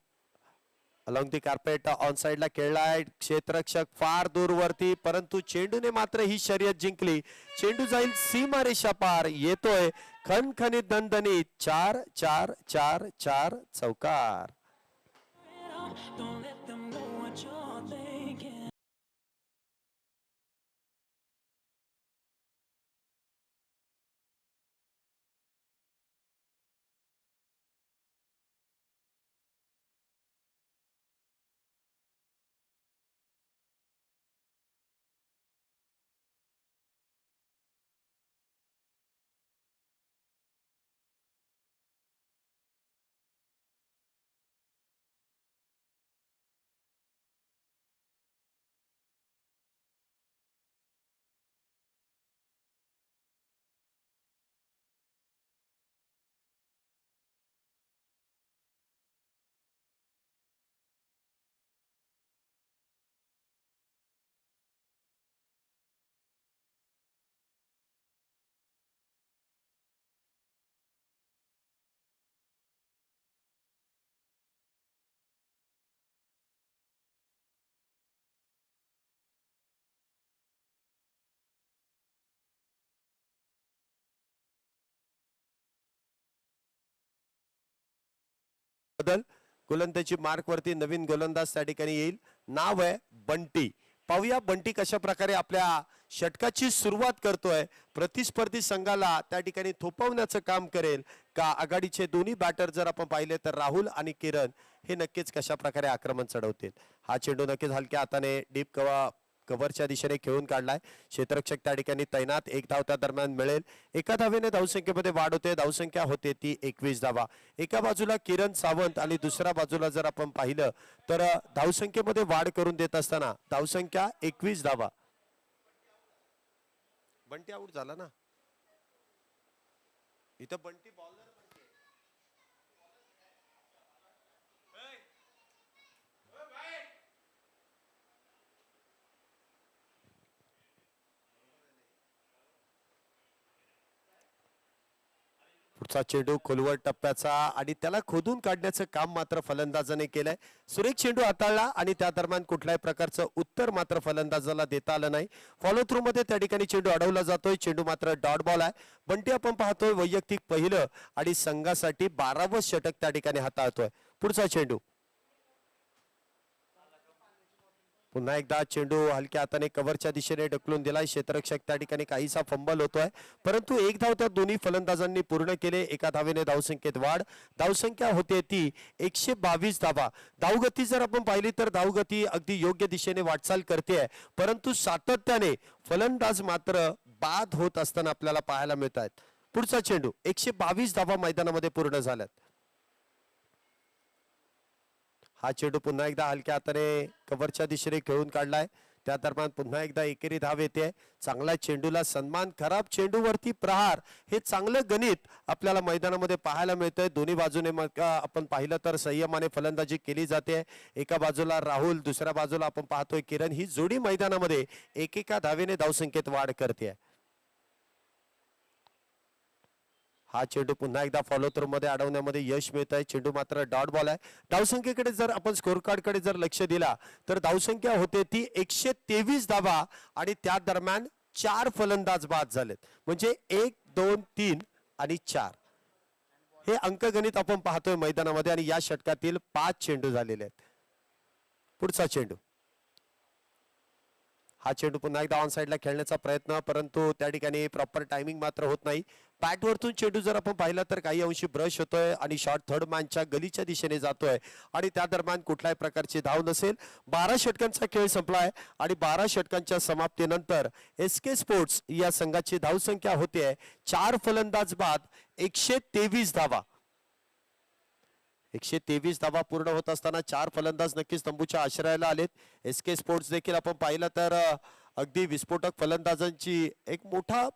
Speaker 3: अलॉंग दी कार्पेट ऑन साइडला खेळलाय. क्षेत्ररक्षक फार दूरवरती, परंतु चेंडूने मात्र ही शर्यत जिंकली. चेंडू जाईल सीमारेषा पार. येतोय खणखणीत दणदणीत 4-4-4-4 चौकार.
Speaker 2: Don't let them know what you're thinking.
Speaker 3: बदल गोलंदाजी मार्क वरती नवीन गोलंदाज त्या ठिकाणी येईल. नाव आहे बंटी. पाहूया बंटी कशा प्रकारे आपल्या षटकाची सुरुवात करतोय. प्रतिस्पर्धी संघाला त्या ठिकाणी थोपवण्याचं काम करेल का. आघाडीचे दोन्ही बॅटर जर आपण पाहिले तर राहुल आणि किरण हे नक्कीच कशा प्रकारे आक्रमण चढवतील. हा चेंडू नक्कीच हलक्या हाताने डीप कव्हरच्या दिशेने खेळून काढलाय. क्षेत्ररक्षक त्या ठिकाणी तैनात. 1 धाव त्या दरम्यान मिळेल. एका धावेने धावसंख्येमध्ये वाढ होते. धावसंख्या होते ती 21 धावा. एका बाजूला किरण सावंत आणि दुसऱ्या बाजूला जर आपण पाहिलं तर धावसंख्येमध्ये वाढ करून देत असताना धावसंख्या 21 धावा. बंटी आउट झाला ना इथं. बंटी बॉलर पुढचा चेंडू खोलवर टप्प्याचा आणि त्याला खोदून काढण्याचं काम मात्र फलंदाजाने केलंय. सुरेख चेंडू हाताळला आणि त्या दरम्यान कुठल्याही प्रकारचं उत्तर मात्र फलंदाजाला देता आलं नाही. फॉलो थ्रू मध्ये त्या ठिकाणी चेंडू अडवला जातोय. चेंडू मात्र डॉट बॉल आहे. बंटी आपण पाहतोय वैयक्तिक पहिलं आणि संघासाठी 12वं षटक त्या ठिकाणी हाताळतोय. पुढचा चेंडू, पुन्हा एकदा चेंडू हलक्या हाताने कव्हरच्या दिशेने ढकलून दिलाय. क्षेत्ररक्षक त्या ठिकाणी काहीसा फंबल होतोय, परंतु एक धाव त्या दोन्ही फलंदाजांनी पूर्ण केले. एका धावेने धावसंख्येत वाढ. धावसंख्या होते ती 122 धावा. धावगती जर आपण पाहिली तर धावगती अगदी योग्य दिशेने वाटचाल करते, परंतु सातत्याने फलंदाज मात्र बाद होत असताना आपल्याला पाहायला मिळत आहेत. पुढचा चेंडू 122 धावा मैदानामध्ये पूर्ण झाल्यात. हा चेंडू पुन्हा एकदा हलक्या हाताने कव्हरच्या दिशेने खेळून काढलाय. त्या दरम्यान पुन्हा एकदा एकेरी धाव येते. चांगला चेंडूला सन्मान, खराब चेंडूवरती प्रहार, हे चांगलं गणित आपल्याला मैदानामध्ये पाहायला मिळतंय. दोन्ही बाजूने मग आपण पाहिलं तर संयमाने फलंदाजी केली जाते. एका बाजूला राहुल, दुसऱ्या बाजूला आपण पाहतोय किरण. ही जोडी मैदानामध्ये एकेका धावेने धावसंख्येत वाढ करते. हा चेंडू पुन्हा एकदा फॉलो थ्रू मध्ये अडवण्यामध्ये यश मिळत आहे. चेंडू मात्र डॉट बॉल आहे. धावसंख्येकडे जर आपण स्कोर कार्ड कडे जर लक्ष दिला तर धावसंख्या होते ती 123 धावा आणि त्या दरम्यान 4 फलंदाज बाद झालेत. म्हणजे 1, 2, 3 आणि 4 हे अंकगणित आपण पाहतोय मैदानामध्ये. आणि या षटकातील 5 चेंडू झालेले आहेत. पुढचा चेंडू, हा चेंडू पुन्हा एकदा ऑन साइडला खेळण्याचा प्रयत्न, परंतु त्या ठिकाणी प्रॉपर टायमिंग मात्र होत नाही. बॅटवरतून चेंडू जर आपण पाहिला तर काही अंशी ब्रश होतोय आणि शॉट थर्ड मॅनच्या गलीच्या दिशेने जातोय आणि त्या दरम्यान कुठल्याही प्रकारची धाव नसेल. 12 षटकांचा खेळ संपलाय आणि 12 षटकांच्या समाप्तीनंतर एसके स्पोर्ट्स या संघाची धावसंख्या होते 4 फलंदाज बाद 123 धावा. 123 धावा पूर्ण होत असताना 4 फलंदाज नक्कीच तंबूच्या आश्रयाला आलेत. एसके स्पोर्ट्स देखील आपण पाहिलं तर अगदी विस्फोटक फलंदाजांची एक मोठा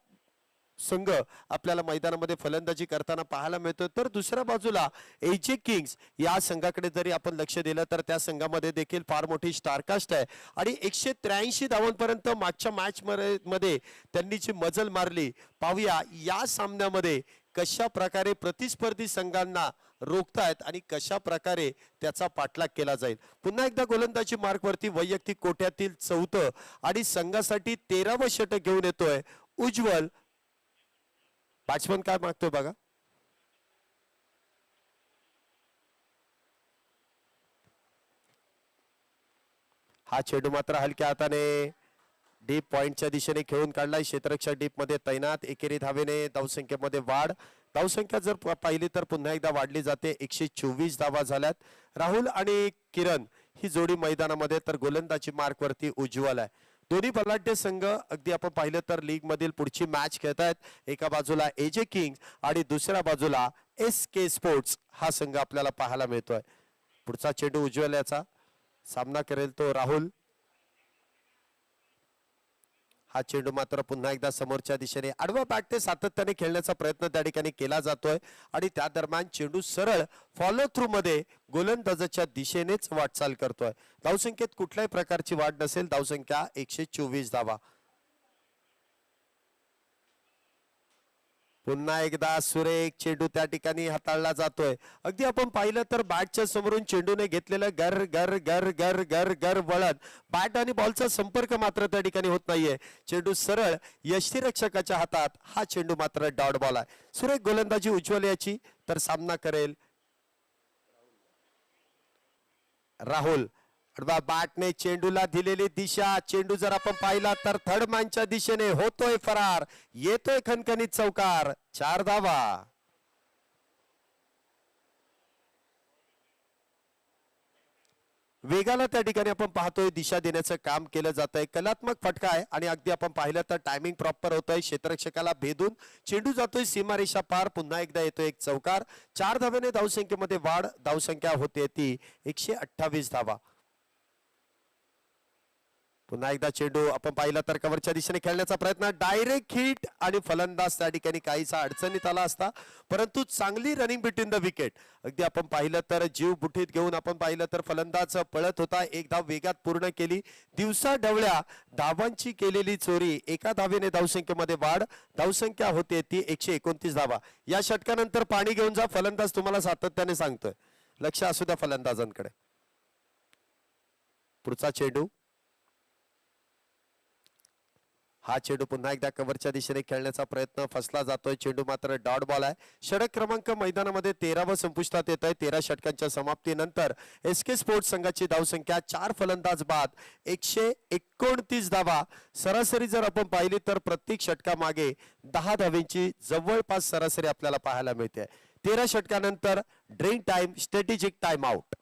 Speaker 3: संघ आपल्याला मैदानामध्ये फलंदाजी करताना पाहायला मिळतो. तर दुसऱ्या बाजूला एजे किंग्स या संघाकडे जरी आपण लक्ष दिलं तर त्या संघामध्ये देखील फार मोठी स्टारकास्ट आहे आणि 183 धावांपर्यंत मागच्या मॅच मध्ये त्यांनी जी मजल मारली. पाहूया या सामन्यामध्ये कशा प्रकारे प्रतिस्पर्धी संघांना रोखतायत आणि कशा प्रकारे त्याचा पाठलाग केला जाईल. पुन्हा एकदा गोलंदाजी मार्कवरती वैयक्तिक कोट्यातील 4थं आणि संघासाठी 13वं षटक घेऊन येतोय उज्ज्वल. बॅट्समन काय मागतोय बघा. हा चेंडू मात्र हलक्या हाताने डीप पॉइंटच्या दिशेने खेळून काढलाय. क्षेत्ररक्षक डीप मध्ये तैनात. एकेरी धावेने धावसंख्येमध्ये वाढ. धावसंख्या जर पाहिली तर पुन्हा एकदा वाढली जाते. 124 धावा झाल्यात. राहुल आणि किरण ही जोडी मैदानामध्ये, तर गोलंदाजी मार्कवरती उज्ज्वल आहे. दोन्ही बलाढ्य संघ अगदी आपण पाहिलं तर लीग मधील पुढची मॅच खेळतायत. एका बाजूला एजे किंग्स आणि दुसऱ्या बाजूला एसके स्पोर्ट्स हा संघ आपल्याला पाहायला मिळतोय. पुढचा चेंडू उज्ज्वल याचा सामना करेल तो राहुल. हा चेंडू मात्र पुन्हा एकदा समोरच्या दिशेने आडवा बॅटने सातत्याने खेळण्याचा प्रयत्न त्या ठिकाणी केला जातोय आणि त्या दरम्यान चेंडू सरळ फॉलो थ्रू मध्ये गोलंदाजाच्या दिशेनेच वाटचाल करतोय. धावसंख्येत कुठल्याही प्रकारची वाढ नसेल. धावसंख्या 124 धावा. पुन्हा एकदा सुरेख चेंडू त्या ठिकाणी हाताळला जातोय. अगदी आपण पाहिलं तर बॅटच्या समोरून चेंडूने घेतलेलं गर गर गर गर गर गर वळण, बॅट आणि बॉलचा संपर्क मात्र त्या ठिकाणी होत नाहीये. चेंडू सरळ यष्टीरक्षकाच्या हातात. हा चेंडू मात्र डॉट बॉल आहे. सुरेख गोलंदाजी उज्ज्वल याची, तर सामना करेल राहुल. बॅटने चेंडूला दिलेली दिशा. चेंडू जर आपण पाहिला तर थर्ड मॅनच्या दिशेने होतोय फरार. येतोय खणखणीत चौकार. 4 धावा. वेगाला त्या ठिकाणी आपण पाहतोय दिशा देण्याचं काम केलं जात आहे. कलात्मक फटका आहे आणि अगदी आपण पाहिलं तर टायमिंग प्रॉपर होतोय. क्षेत्ररक्षकाला भेदून चेंडू जातोय सीमारेषा पार. पुन्हा एकदा येतोय एक चौकार. 4 धावेने धावसंख्येमध्ये वाढ. धावसंख्या होते ती 128 धावा. पुन्हा एकदा चेंडू आपण पाहिला तर कव्हरच्या दिशेने खेळण्याचा प्रयत्न. डायरेक्ट हिट आणि फलंदाज त्या ठिकाणी काहीसा अडचणीत आला असता, परंतु चांगली रनिंग बिटवीन द विकेट. अगदी आपण पाहिलं तर जीव बुठीत घेऊन आपण पाहिलं तर फलंदाज पळत होता. एक धाव वेगात पूर्ण केली. दिवसा ढवळ्या धावांची केलेली चोरी. एका धावेने धावसंख्येमध्ये वाढ. धावसंख्या होते ती 129 धावा. या षटकानंतर पाणी घेऊन जा. फलंदाज तुम्हाला सातत्याने सांगतोय, लक्ष असू द्या फलंदाजांकडे. पुढचा चेंडू हा चेंडू पुन्हा एकदा कव्हरच्या दिशेने खेळण्याचा प्रयत्न फसला जातोय. चेंडू मात्र डॉट बॉल आहे. षटक क्रमांक मैदानामध्ये 13व संपुष्टात येत आहे. 13 षटकांच्या समाप्तीनंतर एसके स्पोर्ट्स संघाची धावसंख्या 4 फलंदाज बाद 129 धावा. सरासरी जर आपण पाहिली तर प्रत्येक षटकामागे 10 धावेंची जवळपास सरासरी आपल्याला पाहायला मिळते. 13 षटकानंतर drink time, strategic time out.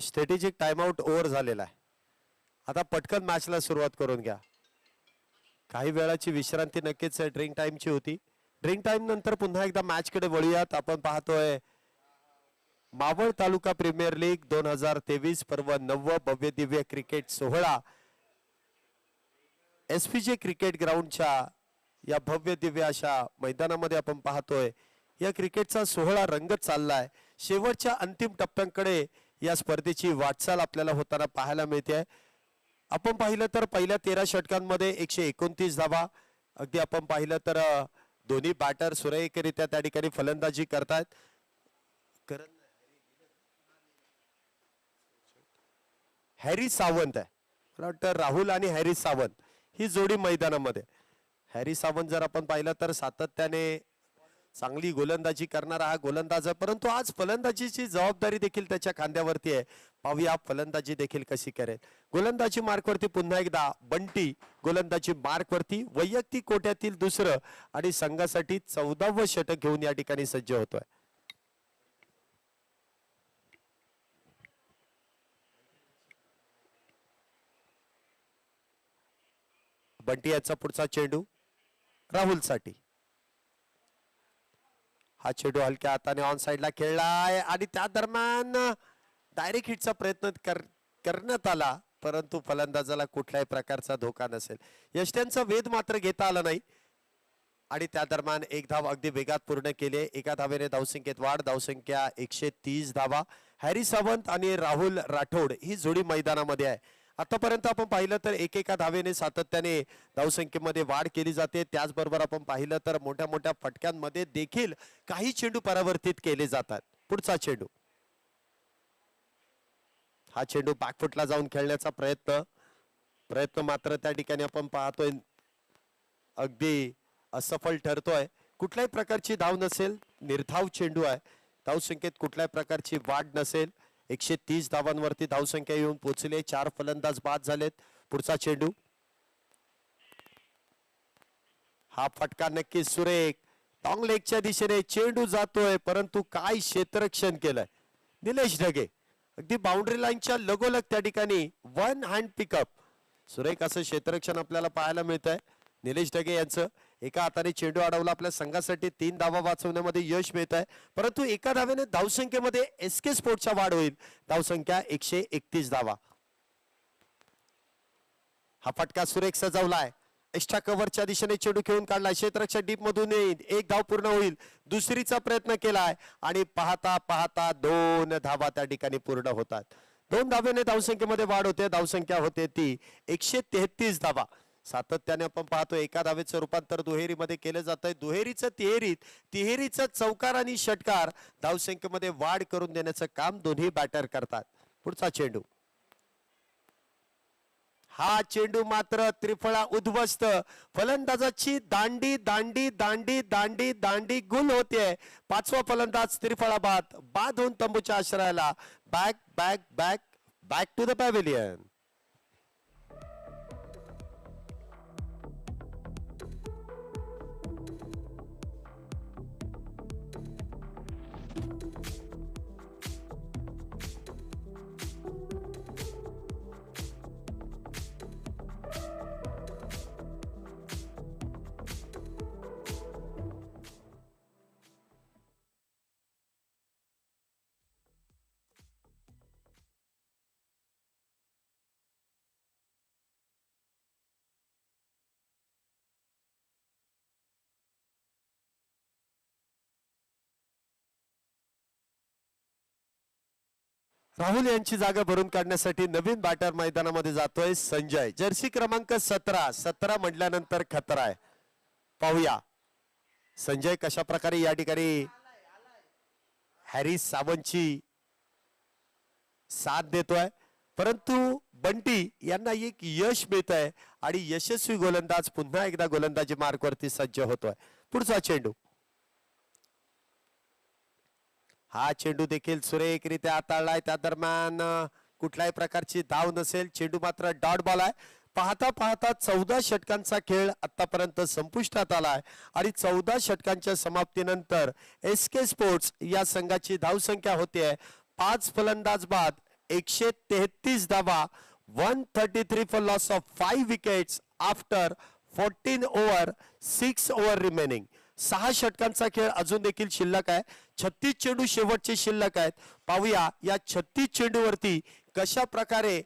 Speaker 3: Strategic timeout over झालेला आहे. आता पटकन मॅचला सुरुवात करून घ्या. काही वेळाची विश्रांती नक्कीच ड्रिंक टाइमची होती. ड्रिंक टाइम नंतर पुन्हा एकदा मॅच कडे वळूयात. आपण पाहतोय मावळ तालुका प्रीमियर लीग 2023 पर्व 9 भव्य दिव्य क्रिकेट सोहळा एसपीजे क्रिकेट ग्राउंडच्या या भव्य दिव्य अशा मैदानामध्ये आपण पाहतोय. या क्रिकेटचा सोहळा रंगत चाललाय. शेवटच्या अंतिम टप्प्यांकडे या स्पर्धेची वाटचाल आपल्याला होताना पाहायला मिळते. आपण पाहिलं तर पहिल्या 13 षटकांमध्ये 129 धावा. अगदी आपण पाहिलं तर दोन्ही बॅटर सुरेखरित्या त्या ठिकाणी फलंदाजी करतायत. हॅरी सावंत आहे, मला वाटतं राहुल आणि हॅरी सावंत ही जोडी मैदानामध्ये. हॅरी सावंत जर आपण पाहिलं तर सातत्याने चांगली गोलंदाजी करणारा हा गोलंदाज आहे, परंतु आज फलंदाजीची जबाबदारी देखील त्याच्या खांद्यावरती आहे. पाहूया फलंदाजी देखील कशी करेल. गोलंदाजी मार्कवरती पुन्हा एकदा बंटी गोलंदाजी मार्कवरती वैयक्तिक कोट्यातील दुसरं आणि संघासाठी 14वं षटक घेऊन या ठिकाणी सज्ज होतोय. बंटी याचा पुढचा चेंडू राहुलसाठी. हा चेंडू हलक्या हाताने ऑन साइडला खेळलाय आणि त्या दरम्यान डायरेक्ट हिटचा प्रयत्न करण्यात आला, परंतु फलंदाजाला कुठल्याही प्रकारचा धोका नसेल. यष्ट्यांचा वेध मात्र घेता आला नाही. आणि त्या दरम्यान एक धाव अगदी वेगात पूर्ण केली. एका धावेने धावसंख्येत वाढ. धावसंख्या 130 धावा. हॅरी सावंत आणि राहुल राठोड ही जोडी मैदानामध्ये आहे. आतापर्यंत आपण पाहिलं तर एकेका धावेने सातत्याने धावसंख्येमध्ये वाढ केली जाते. त्याचबरोबर आपण पाहिलं तर मोठ्या मोठ्या फटक्यांमध्ये देखील काही चेंडू परावर्तित केले जातात. पुढचा चेंडू, हा चेंडू बॅकफुटला जाऊन खेळण्याचा प्रयत्न मात्र त्या ठिकाणी आपण पाहतोय अगदी असफल ठरतोय. कुठल्याही प्रकारची धाव नसेल, निर्धाव चेंडू आहे. धावसंख्येत कुठल्याही प्रकारची वाढ नसेल. 130 धावांवरती धावसंख्या येऊन पोहोचले. 4 फलंदाज बाद झालेत. पुढचा चेंडू, हा फटका नक्कीच सुरेख. टॉंग लेगच्या दिशेने चेंडू जातोय, परंतु काय क्षेत्ररक्षण केलंय निलेश ढगे. अगदी बाउंड्री लाईनच्या लगोलग त्या ठिकाणी वन हँड पिकअप. सुरेख असं क्षेत्ररक्षण आपल्याला पाहायला मिळत आहे. निलेश ढगे यांचं एका हाताने चेंडू अडवला. आपल्या संघासाठी 3 धावा वाचवण्यामध्ये यश मिळत आहे. परंतु एका धावेने धावसंख्येमध्ये एसके स्पोर्ट्सच्या वाढ होईल. धावसंख्या 131 धावा. हा फटका सुरेख सजवलाय. एक्स्ट्रा कव्हरच्या दिशेने चेंडू खेळून काढलाय. क्षेत्ररक्षक डीप मधून येईल. एक धाव पूर्ण होईल. दुसरीचा प्रयत्न केलाय आणि पाहता पाहता 2 धावा त्या ठिकाणी पूर्ण होतात. 2 धावेने धावसंख्येमध्ये वाढ होते. धावसंख्या होते ती 133 धावा. सातत्याने आपण पाहतो एका धावेचं रूपांतर दुहेरीमध्ये केलं जात आहे. दुहेरीचं तिहेरीत, तिहेरीचं चौकार आणि षटकार धावसंख्येमध्ये वाढ करून देण्याचं काम दोन्ही बॅटर करतात. पुढचा चेंडू, हा चेंडू मात्र त्रिफळा उद्ध्वस्त. फलंदाजाची दांडी दांडी दांडी दांडी दांडी गुल होते. 5वा फलंदाज त्रिफळा बाद होऊन तंबूच्या आश्रयाला. Back back back back to the pavilion. Rahul यांची जागा भरून काढण्यासाठी नवीन बॅटर मैदानामध्ये जातोय संजय. जर्सी क्रमांक 17 म्हटल्यानंतर खतरा आहे. पाहूया संजय कशा प्रकारे या ठिकाणी हॅरी सावंतची साथ देतोय. परंतु बंटी यांना एक यश मिळत आहे आणि यशस्वी गोलंदाज पुन्हा एकदा गोलंदाजी मार्कवरती सज्ज होतोय. पुढचा चेंडू, हा चेंडू देखील सुरेखरित्या हाताळलाय. त्या दरम्यान कुठल्याही प्रकारची धाव नसेल. चेंडू मात्र डॉट बॉल आहे. पाहता पाहता 14 षटकांचा खेळ आतापर्यंत संपुष्टात आलाय आणि 14 षटकांच्या समाप्तीनंतर एसके स्पोर्ट्स या संघाची धावसंख्या होते 5 फलंदाज बाद 133 धावा. 133 for loss of 5 wickets after 14 over 6 over remaining. 6 षटकांचा खेळ अजून देखील शिल्लक आहे. 36 चेंडू शेवटचे शिल्लक आहेत. पाहूया या 36 चेंडूवरती कशा प्रकारे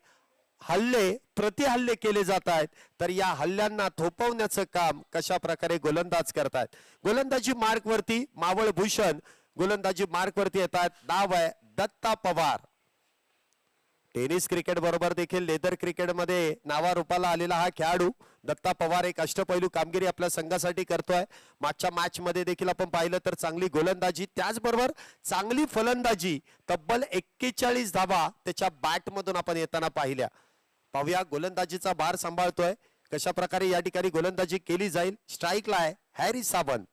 Speaker 3: प्रतिहल्ले केले जात आहेत. तर या हल्ल्यांना थोपवण्याचं काम कशा प्रकारे गोलंदाज करतात. गोलंदाजी मार्कवरती मावळ भूषण गोलंदाजी मार्कवरती येतात. नाव आहे दत्ता पवार. टेनिस क्रिकेट बरोबर देखील लेदर क्रिकेट मध्ये नावारूपाला आलेला हा खेळाडू दत्ता पवार एक अष्टपैलू कामगिरी आपल्या संघासाठी करतोय. मागच्या मॅच मध्ये देखील आपण पाहिलं तर चांगली गोलंदाजी, त्याचबरोबर चांगली फलंदाजी, तब्बल 41 धावा त्याच्या बॅट मधून आपण येताना पाहिल्या. पाहूया गोलंदाजीचा भार सांभाळतोय कशा प्रकारे या ठिकाणी गोलंदाजी केली जाईल. स्ट्राईकला आहे हॅरी सावंत.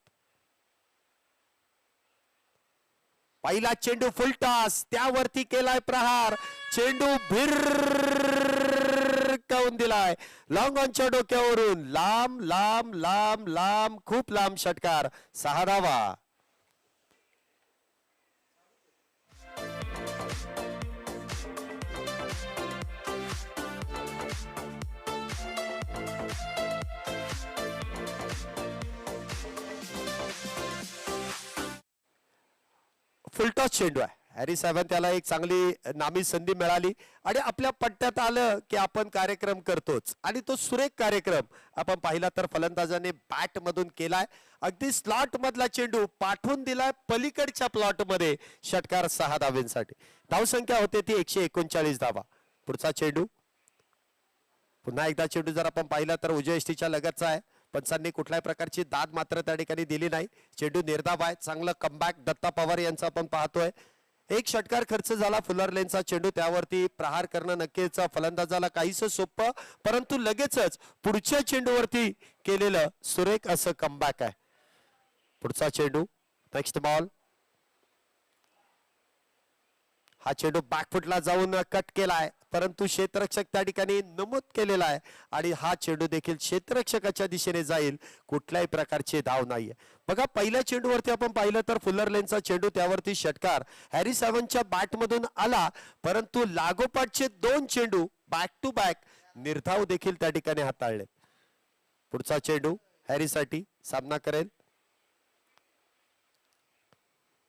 Speaker 3: पहिला चेंडू फुलटॉस, त्यावरती केलाय प्रहार. चेंडू भिरकावून दिलाय लॉंग ऑनच्या डोक्यावरून. लांब लांब लांब लांब खूप लांब षटकार. 6 धावा. फुलटॉस चेंडू आहे. हॅरी साहेबांना त्याला एक चांगली नामी संधी मिळाली आणि आपल्या पट्ट्यात आलं की आपण कार्यक्रम करतोच आणि तो सुरेख कार्यक्रम आपण पाहिला तर फलंदाजाने बॅट मधून केलाय. अगदी स्लॉट मधला चेंडू पाठवून दिलाय पलीकडच्या प्लॉट मध्ये. षटकार 6 धावेंसाठी. धावसंख्या होते ती 139 धावा. पुढचा चेंडू पुन्हा एकदा चेंडू जर आपण पाहिला तर उजव्या यष्टीच्या लगतचा आहे. पंचांनी कुठल्याही प्रकारची दाद मात्र त्या ठिकाणी दिली नाही. चेंडू निर्धाव आहे. चांगलं कमबॅक दत्ता पवार यांचा आपण पाहतोय. एक षटकार खर्च झाला फुलर लेनचा चेंडू. त्यावरती प्रहार करणं नक्कीच फलंदाजाला काहीच सोपं, परंतु लगेचच पुढच्या चेंडूवरती केलेलं सुरेख असं कमबॅक आहे. पुढचा चेंडू नेक्स्ट बॉल. हा चेंडू बॅकफुटला जाऊन कट केलाय, परंतु क्षेत्ररक्षक त्या ठिकाणी नमूद केलेला आहे आणि हा चेंडू देखील क्षेत्ररक्षकाच्या दिशेने जाईल. कुठल्याही प्रकारचे धाव नाहीये. बघा पहिल्या चेंडूवरती आपण पाहिलं तर फुलर लेनचा चेंडू त्यावरती षटकार हॅरी सावंतच्या बॅट मधून आला, परंतु लागोपाठचे 2 चेंडू बॅक टू बॅक निर्धाव देखील त्या ठिकाणी हाताळले. पुढचा चेंडू हॅरीसाठी सामना करेल.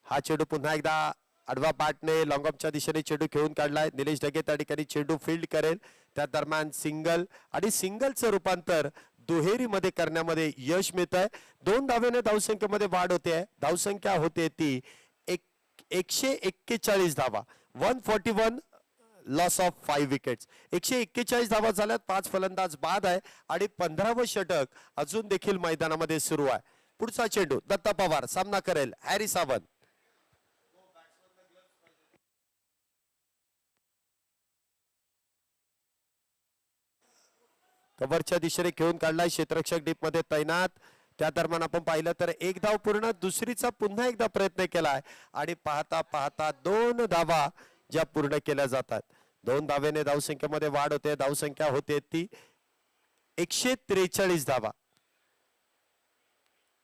Speaker 3: हा चेंडू पुन्हा एकदा आडवा बॅटने लॉंग ऑफच्या दिशेने चेंडू खेळून काढलाय. निलेश ढगे त्या ठिकाणी चेंडू फील्ड करेल. त्या दरम्यान सिंगल आणि सिंगलचं रूपांतर दुहेरीमध्ये करण्यामध्ये यश मिळत आहे. 2 धावेने धावसंख्येमध्ये वाढ होते. धावसंख्या होते ती 141 धावा. 141 लॉस ऑफ 5 विकेट्स. 141 धावा झाल्यात. 5 फलंदाज बाद आहे आणि 15वं षटक अजून देखील मैदानामध्ये सुरू आहे. पुढचा चेंडू दत्ता पवार सामना करेल हॅरी सावंत. कव्हरच्या दिशेने खेळून काढलाय. क्षेत्ररक्षक डीप मध्ये तैनात. त्या दरम्यान आपण पाहिलं तर 1 धाव पूर्ण. दुसरीचा पुन्हा एकदा प्रयत्न केलाय आणि पाहता पाहता 2 धावा ज्या पूर्ण केल्या जातात. 2 धावेने धावसंख्येमध्ये वाढ होते. धावसंख्या होते ती 143 धावा.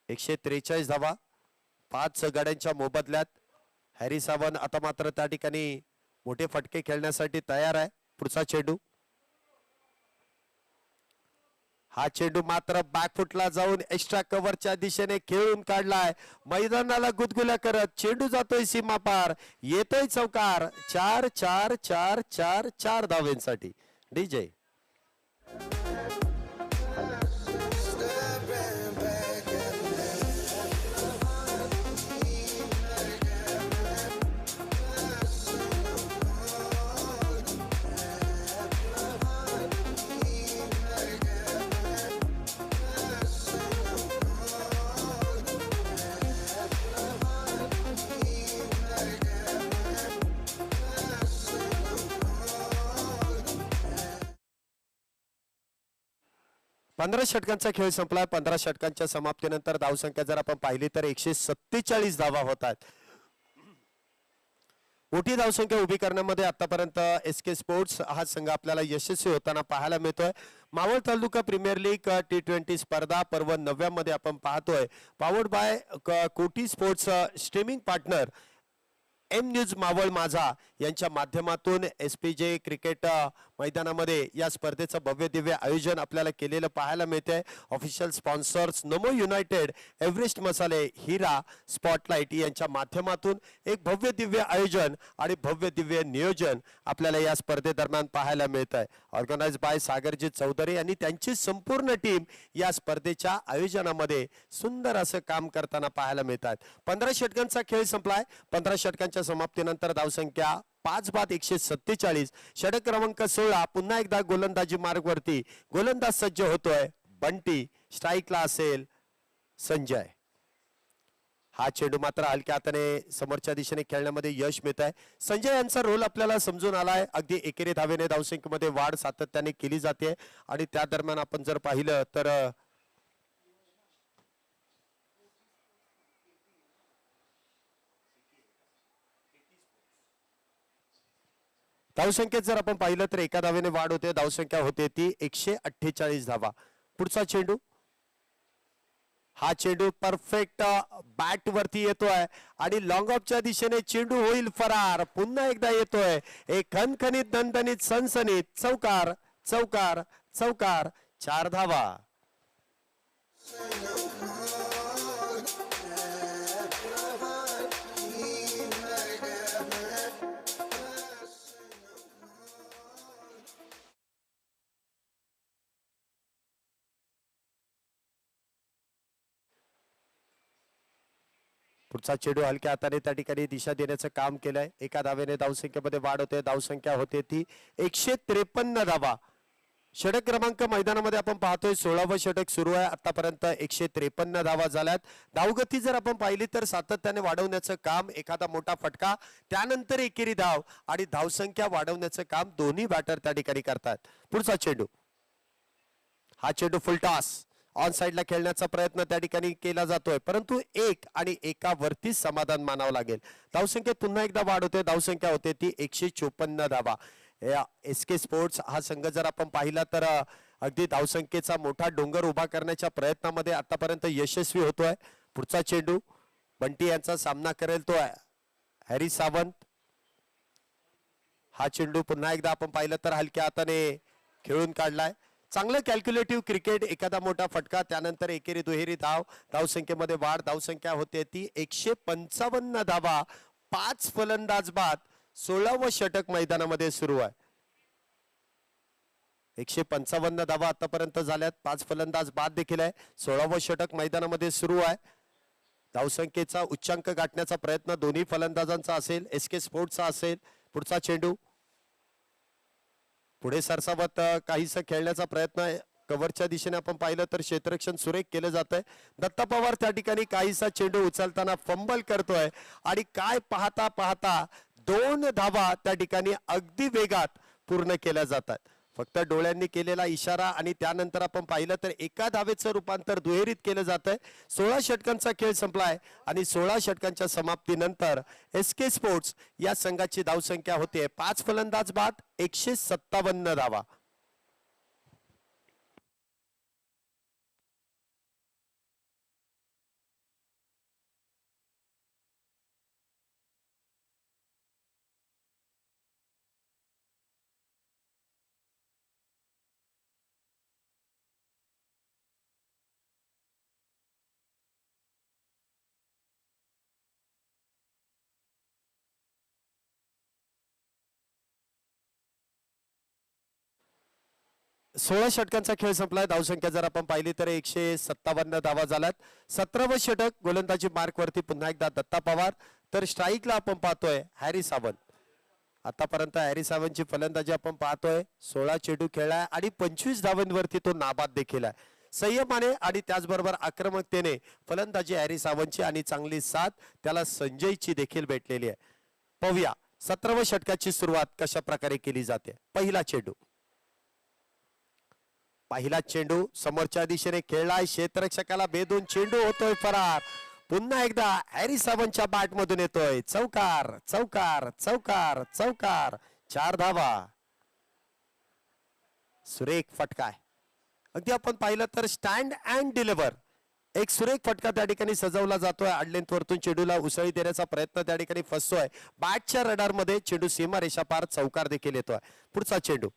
Speaker 3: 143 धावा 5 गड्यांच्या मोबदल्यात. हॅरी सावंत आता मात्र त्या ठिकाणी मोठे फटके खेळण्यासाठी तयार आहे. पुढचा चेंडू. हा चेंडू मात्र बॅकफुटला जाऊन एक्स्ट्रा कव्हरच्या दिशेने खेळून काढलाय. मैदानाला गुदगुल्या करत चेंडू जातोय सीमा पार. येतोय चौकार. 4 धावेंसाठी. डीजे पंधरा षटकांचा खेळ संपलाय. 15 षटकांच्या समाप्तीनंतर धावसंख्या जर आपण पाहिली तर 147 धावा होतात. मोठी धावसंख्या उभी करण्यामध्ये आतापर्यंत SK स्पोर्ट्स हा संघ आपल्याला यशस्वी होताना पाहायला मिळतोय. मावळ तालुका प्रीमियर लीग T20 स्पर्धा पर्व 9 मध्ये आपण पाहतोय. Powered by Koti sports streaming partner M news Maval Majha यांच्या माध्यमातून SPJ क्रिकेट मैदानामध्ये या स्पर्धेचं भव्य दिव्य आयोजन आपल्याला केलेलं पाहायला मिळते. ऑफिशियल स्पॉन्सर्स नमो युनायटेड, एव्हरेस्ट मसाले, हिरा, स्पॉटलाइट यांच्या माध्यमातून एक भव्य दिव्य आयोजन आणि भव्य दिव्य नियोजन आपल्याला या स्पर्धेदरम्यान पाहायला मिळत आहे. ऑर्गनाइज बाय सागरजी चौधरी आणि त्यांची संपूर्ण टीम या स्पर्धेच्या आयोजनामध्ये सुंदर असं काम करताना पाहायला मिळतात. 15 षटकांचा खेळ संपलाय. 15 षटकांच्या समाप्तीनंतर धावसंख्या 5 बाद 147. षटक क्रमांक 16 पुन्हा एकदा गोलंदाजी मार्ग वरती. गोलंदाज सज्ज होतोय बंटी. स्ट्राईकला असेल संजय. हा चेंडू मात्र हलक्या हाताने समोरच्या दिशेने खेळण्यामध्ये यश मिळत आहे. संजय यांचा रोल आपल्याला समजून आलाय. अगदी एकेरी धावेने धावसंख्येमध्ये वाढ सातत्याने केली जाते आणि त्या दरम्यान आपण जर पाहिलं तर धावसंख्येत जर आपण पाहिलं तर एका धावेने वाढ होते. धावसंख्या होते ती 148 धावा. पुढचा चेंडू. हा चेंडू परफेक्ट बॅट वरती येतोय आणि लॉंग ऑफच्या दिशेने चेंडू होईल फरार. पुन्हा एकदा येतोय एक खणखणीत दणदणीत सनसनीत चौकार. चौकार चौकार 4 धावा. पुढचा चेंडू हलक्या हाताने त्या ठिकाणी दिशा देण्याचं काम केलंय. एका धावेने धावसंख्येमध्ये वाढ होते. धावसंख्या होते ती 153 धावा. षटक क्रमांक मैदानामध्ये आपण पाहतोय 16वं षटक सुरू आहे. आतापर्यंत 153 धावा झाल्यात. धावगती जर आपण पाहिली तर सातत्याने वाढवण्याचं काम, एखादा मोठा फटका त्यानंतर एकेरी धाव आणि धावसंख्या वाढवण्याचं काम दोन्ही बॅटर त्या ठिकाणी करतात. पुढचा चेंडू, हा चेंडू फुल टॉस ऑन साइडला खेळण्याचा प्रयत्न त्या ठिकाणी केला जातोय, परंतु एक आणि एकावरती समाधान मानावं लागेल. धावसंख्येत पुन्हा एकदा वाढ होते. धावसंख्या होते ती 154 धावा. SK स्पोर्ट्स हा संघ जर आपण पाहिला तर अगदी धावसंख्येचा मोठा डोंगर उभा करण्याच्या प्रयत्नामध्ये आतापर्यंत यशस्वी होतोय. पुढचा चेंडू बंटी यांचा सामना करेल तो हॅरी सावंत. हा चेंडू पुन्हा एकदा आपण पाहिलं तर हलक्या हाताने खेळून काढलाय. चांगलं कॅल्क्युलेटिव्ह क्रिकेट, एखादा मोठा फटका त्यानंतर एकेरी दुहेरी धाव. धावसंख्येमध्ये वाढ. धावसंख्या होते ती 155 धावा. 5 फलंदाज बाद. 16वं षटक मैदानामध्ये सुरू आहे. 155 धावा आतापर्यंत झाल्यात. 5 फलंदाज बाद देखील आहे. 16वं षटक मैदानामध्ये सुरू आहे. धावसंख्येचा उच्चांक गाठण्याचा प्रयत्न दोन्ही फलंदाजांचा असेल, SK स्पोर्ट्सचा असेल. पुढचा चेंडू पुढे सरसावत काहीसा खेळण्याचा प्रयत्न कव्हरच्या दिशेने आपण पाहिलं तर क्षेत्ररक्षण सुरेख केलं जात आहे. दत्ता पवार त्या ठिकाणी काहीसा चेंडू उचलताना फंबल करतोय आणि काय पाहता पाहता 2 धावा त्या ठिकाणी अगदी वेगात पूर्ण केल्या जातात. फक्त डोळ्यांनी केलेला इशारा आणि त्यानंतर आपण पाहिलं तर एका धावेचं रूपांतर दुहेरीत केलं जात आहे. 16 षटकांचा खेळ संपलाय आणि 16 षटकांच्या समाप्तीनंतर SK स्पोर्ट्स या संघाची धावसंख्या होते 5 फलंदाज बाद 157 धावा. सोळा षटकांचा खेळ संपलाय. धावसंख्या जर आपण पाहिली तर 157 धावा झाल्यात. 17वं षटक गोलंदाजी मार्क वरती पुन्हा एकदा दत्ता पवार, तर स्ट्राईकला आपण पाहतोय हॅरी सावंत. आतापर्यंत हॅरी सावंतची फलंदाजी आपण पाहतोय. 16 चेंडू खेळलाय आणि 25 धावांवरती तो नाबाद देखील आहे. संयमाने आणि त्याचबरोबर आक्रमकतेने फलंदाजी हॅरी सावंतची आणि चांगली साथ त्याला संजयची देखील भेटलेली आहे. पाहूया 17व्या षटकाची सुरुवात कशा प्रकारे केली जाते. पहिला चेंडू समोरच्या दिशेने खेळलाय. क्षेत्ररक्षकाला भेदून चेंडू होतोय फरार. पुन्हा एकदा हॅरी सावंतच्या बॅट मधून येतोय चौकार चौकार चौकार चौकार. 4 धावा. सुरेख फटका आहे. अगदी आपण पाहिलं तर स्टँड अँड डिलिव्हर एक सुरेख फटका त्या ठिकाणी सजवला जातोय. आडलेंथ वरतून चेंडूला उसळी देण्याचा प्रयत्न त्या ठिकाणी फसतोय. बॅटच्या रडार मध्ये चेंडू सीमा रेषा पार चौकार देखील येतोय. पुढचा चेंडू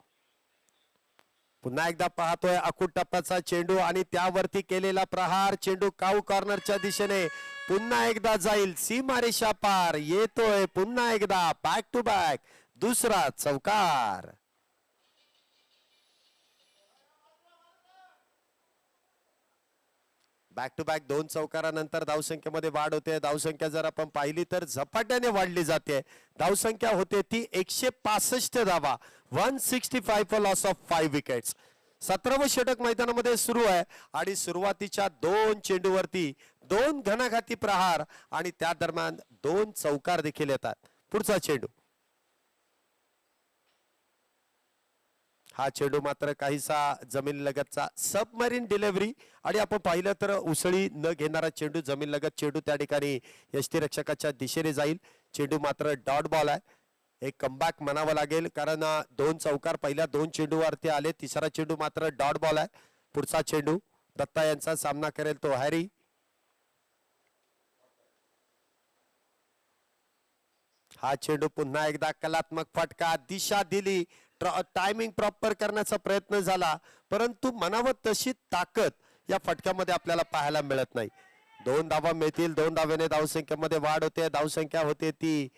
Speaker 3: पुन्हा एकदा पाहतोय. अकुट टप्प्याचा चेंडू आणि त्यावरती केलेला प्रहार. चेंडू काऊ कॉर्नरच्या दिशेने पुन्हा एकदा जाईल. सीमा रेषा पार येतोय. पुन्हा एकदा बॅक टू बॅक दुसरा चौकार. बॅक टू बॅक 2 चौकारानंतर धावसंख्येमध्ये वाढ होते. धावसंख्या जर आपण पाहिली तर झपाट्याने वाढली जाते. धावसंख्या होते ती 165 धावा. 165 फॉर लॉस ऑफ 5 विकेट्स. 17वं षटक मैदानामध्ये सुरू आहे आणि सुरुवातीच्या 2 चेंडूवरती 2 घणाघाती प्रहार आणि त्या दरम्यान 2 चौकार देखील येतात. पुढचा चेंडू, हा चेंडू मात्र काहीसा जमीन लगतचा सबमरीन डिलिव्हरी आणि आपण पाहिलं तर उसळी न घेणारा चेंडू, जमीन लगत चेंडू त्या ठिकाणी यष्टीरक्षकाच्या दिशेने जाईल. चेंडू मात्र डॉट बॉल आहे. एक कमबॅक म्हणावं लागेल कारण 2 चौकार पहिल्या 2 चेंडूवरती आले. तिसरा चेंडू मात्र डॉट बॉल आहे. पुढचा चेंडू दत्ता यांचा सामना करेल तो हॅरी. हा चेंडू पुन्हा एकदा कलात्मक फटका. दिशा दिली, टायमिंग प्रॉपर करण्याचा प्रयत्न झाला, परंतु मनावर तशी ताकद या फटक्यामध्ये आपल्याला पाहायला मिळत नाही. 2 धावा मिळतील. 2 धावेने धावसंख्येमध्ये वाढ होते. धावसंख्या होते ती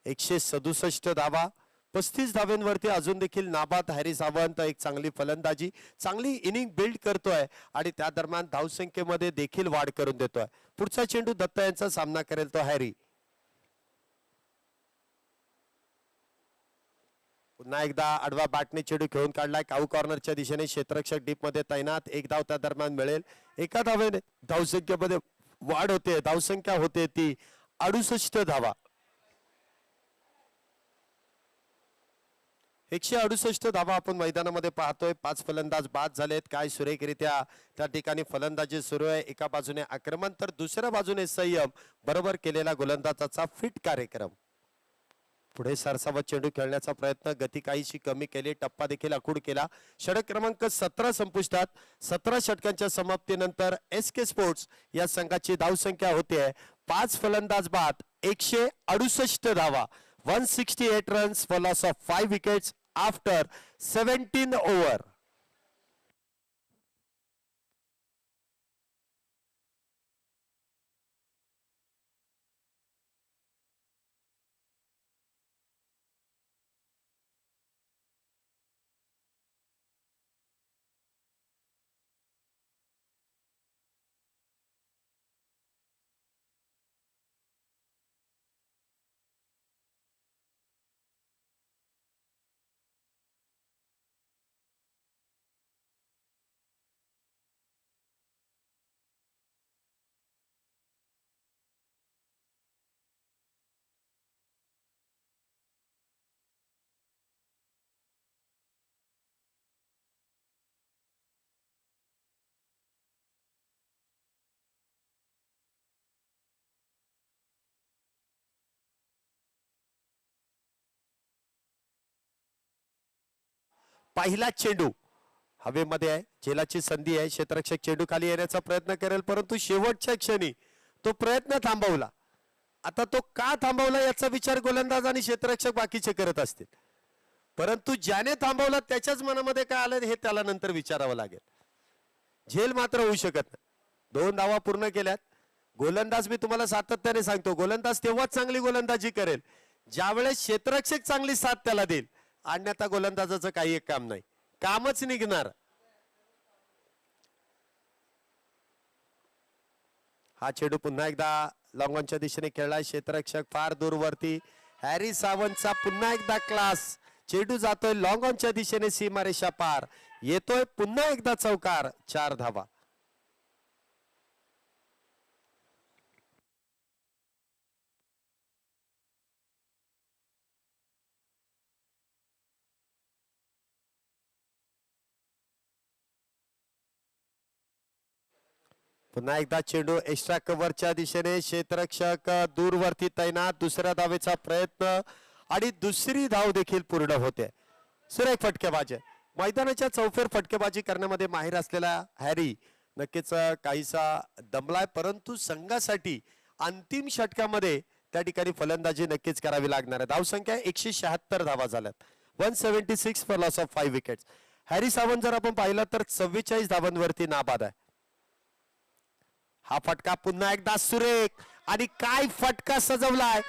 Speaker 3: 167 धावा. 35 धाव्यांवरती अजून देखील नाबाद हॅरी सावंत एक चांगली फलंदाजी चांगली इनिंग बिल्ड करतोय आणि त्या दरम्यान धावसंख्येमध्ये देखील वाढ करून देतोय. पुढचा चेंडू दत्ता यांचा सामना करेल तो हॅरी. पुन्हा एकदा आडवा बॅटने चेंडू खेळून काढलाय काऊ कॉर्नरच्या दिशेने क्षेत्ररक्षक डीप मध्ये तैनात. एक धाव त्या दरम्यान मिळेल. एका धावेने धावसंख्येमध्ये वाढ होते. धावसंख्या होते ती 68 धावा. 168 धावा आपण मैदानामध्ये पाहतोय. 5 फलंदाज बाद झालेत. काय सुरेखरित्या त्या ठिकाणी फलंदाजी सुरू आहे. एका बाजूने आक्रमण तर दुसऱ्या बाजूने संयम. बरोबर केलेला गोलंदाजाचा फिट कार्यक्रम. पुढे सरसावत चेंडू खेळण्याचा प्रयत्न. गती काहीशी कमी केली. टप्पा देखील आखूड केला. षटक क्रमांक 17 संपुष्टात. 17 षटकांच्या समाप्तीनंतर SK स्पोर्ट्स या संघाची धावसंख्या होते 5 फलंदाज बाद 168 धावा. 168 runs for loss of 5 wickets after 17 over. पहिला चेंडू हवेमध्ये आहे. झेलाची संधी आहे. क्षेत्ररक्षक चेंडू खाली येण्याचा प्रयत्न करेल परंतु शेवटच्या क्षणी तो प्रयत्न थांबवला. आता तो का थांबवला याचा विचार गोलंदाज आणि क्षेत्ररक्षक बाकीचे करत असतील परंतु ज्याने थांबवला त्याच्याच मनामध्ये काय आलं हे त्याला नंतर विचारावं लागेल. झेल मात्र होऊ शकत नाही. 2 धावा पूर्ण केल्यात. गोलंदाज मी तुम्हाला सातत्याने सांगतो गोलंदाज तेव्हाच चांगली गोलंदाजी करेल ज्यावेळेस क्षेत्ररक्षक चांगली साथ त्याला देईल. अन्यथा गोलंदाजाचं काही एक काम नाही. कामच निघणार. हा चेंडू पुन्हा एकदा लॉंग ऑनच्या दिशेने खेळला. क्षेत्ररक्षक फार दूरवरती. हॅरी सावंतचा पुन्हा एकदा क्लास. चेंडू जातोय लॉंग ऑनच्या दिशेने सीमारेषा पार. येतोय पुन्हा एकदा चौकार. 4 धावा. पुन्हा एकदा चेंडू एक्स्ट्रा कव्हरच्या दिशेने. क्षेत्ररक्षक दूरवरती तैनात. दुसऱ्या धावेचा प्रयत्न आणि दुसरी धाव देखील पूर्ण होते. सुरेख फटकेबाजी. मैदानाच्या चौफेर फटकेबाजी करण्यामध्ये माहिर असलेला हॅरी नक्कीच काहीसा दमलाय परंतु संघासाठी अंतिम षटकामध्ये त्या ठिकाणी फलंदाजी नक्कीच करावी लागणार आहे. धावसंख्या 176 धावा झाल्यात. 176 for loss of 5 wickets. Harry Sawant जर आपण पाहिलं तर 44 धावांवरती नाबाद आहे. हा फटका पुन्हा एकदा सुरेख आणि काय फटका सजवलाय.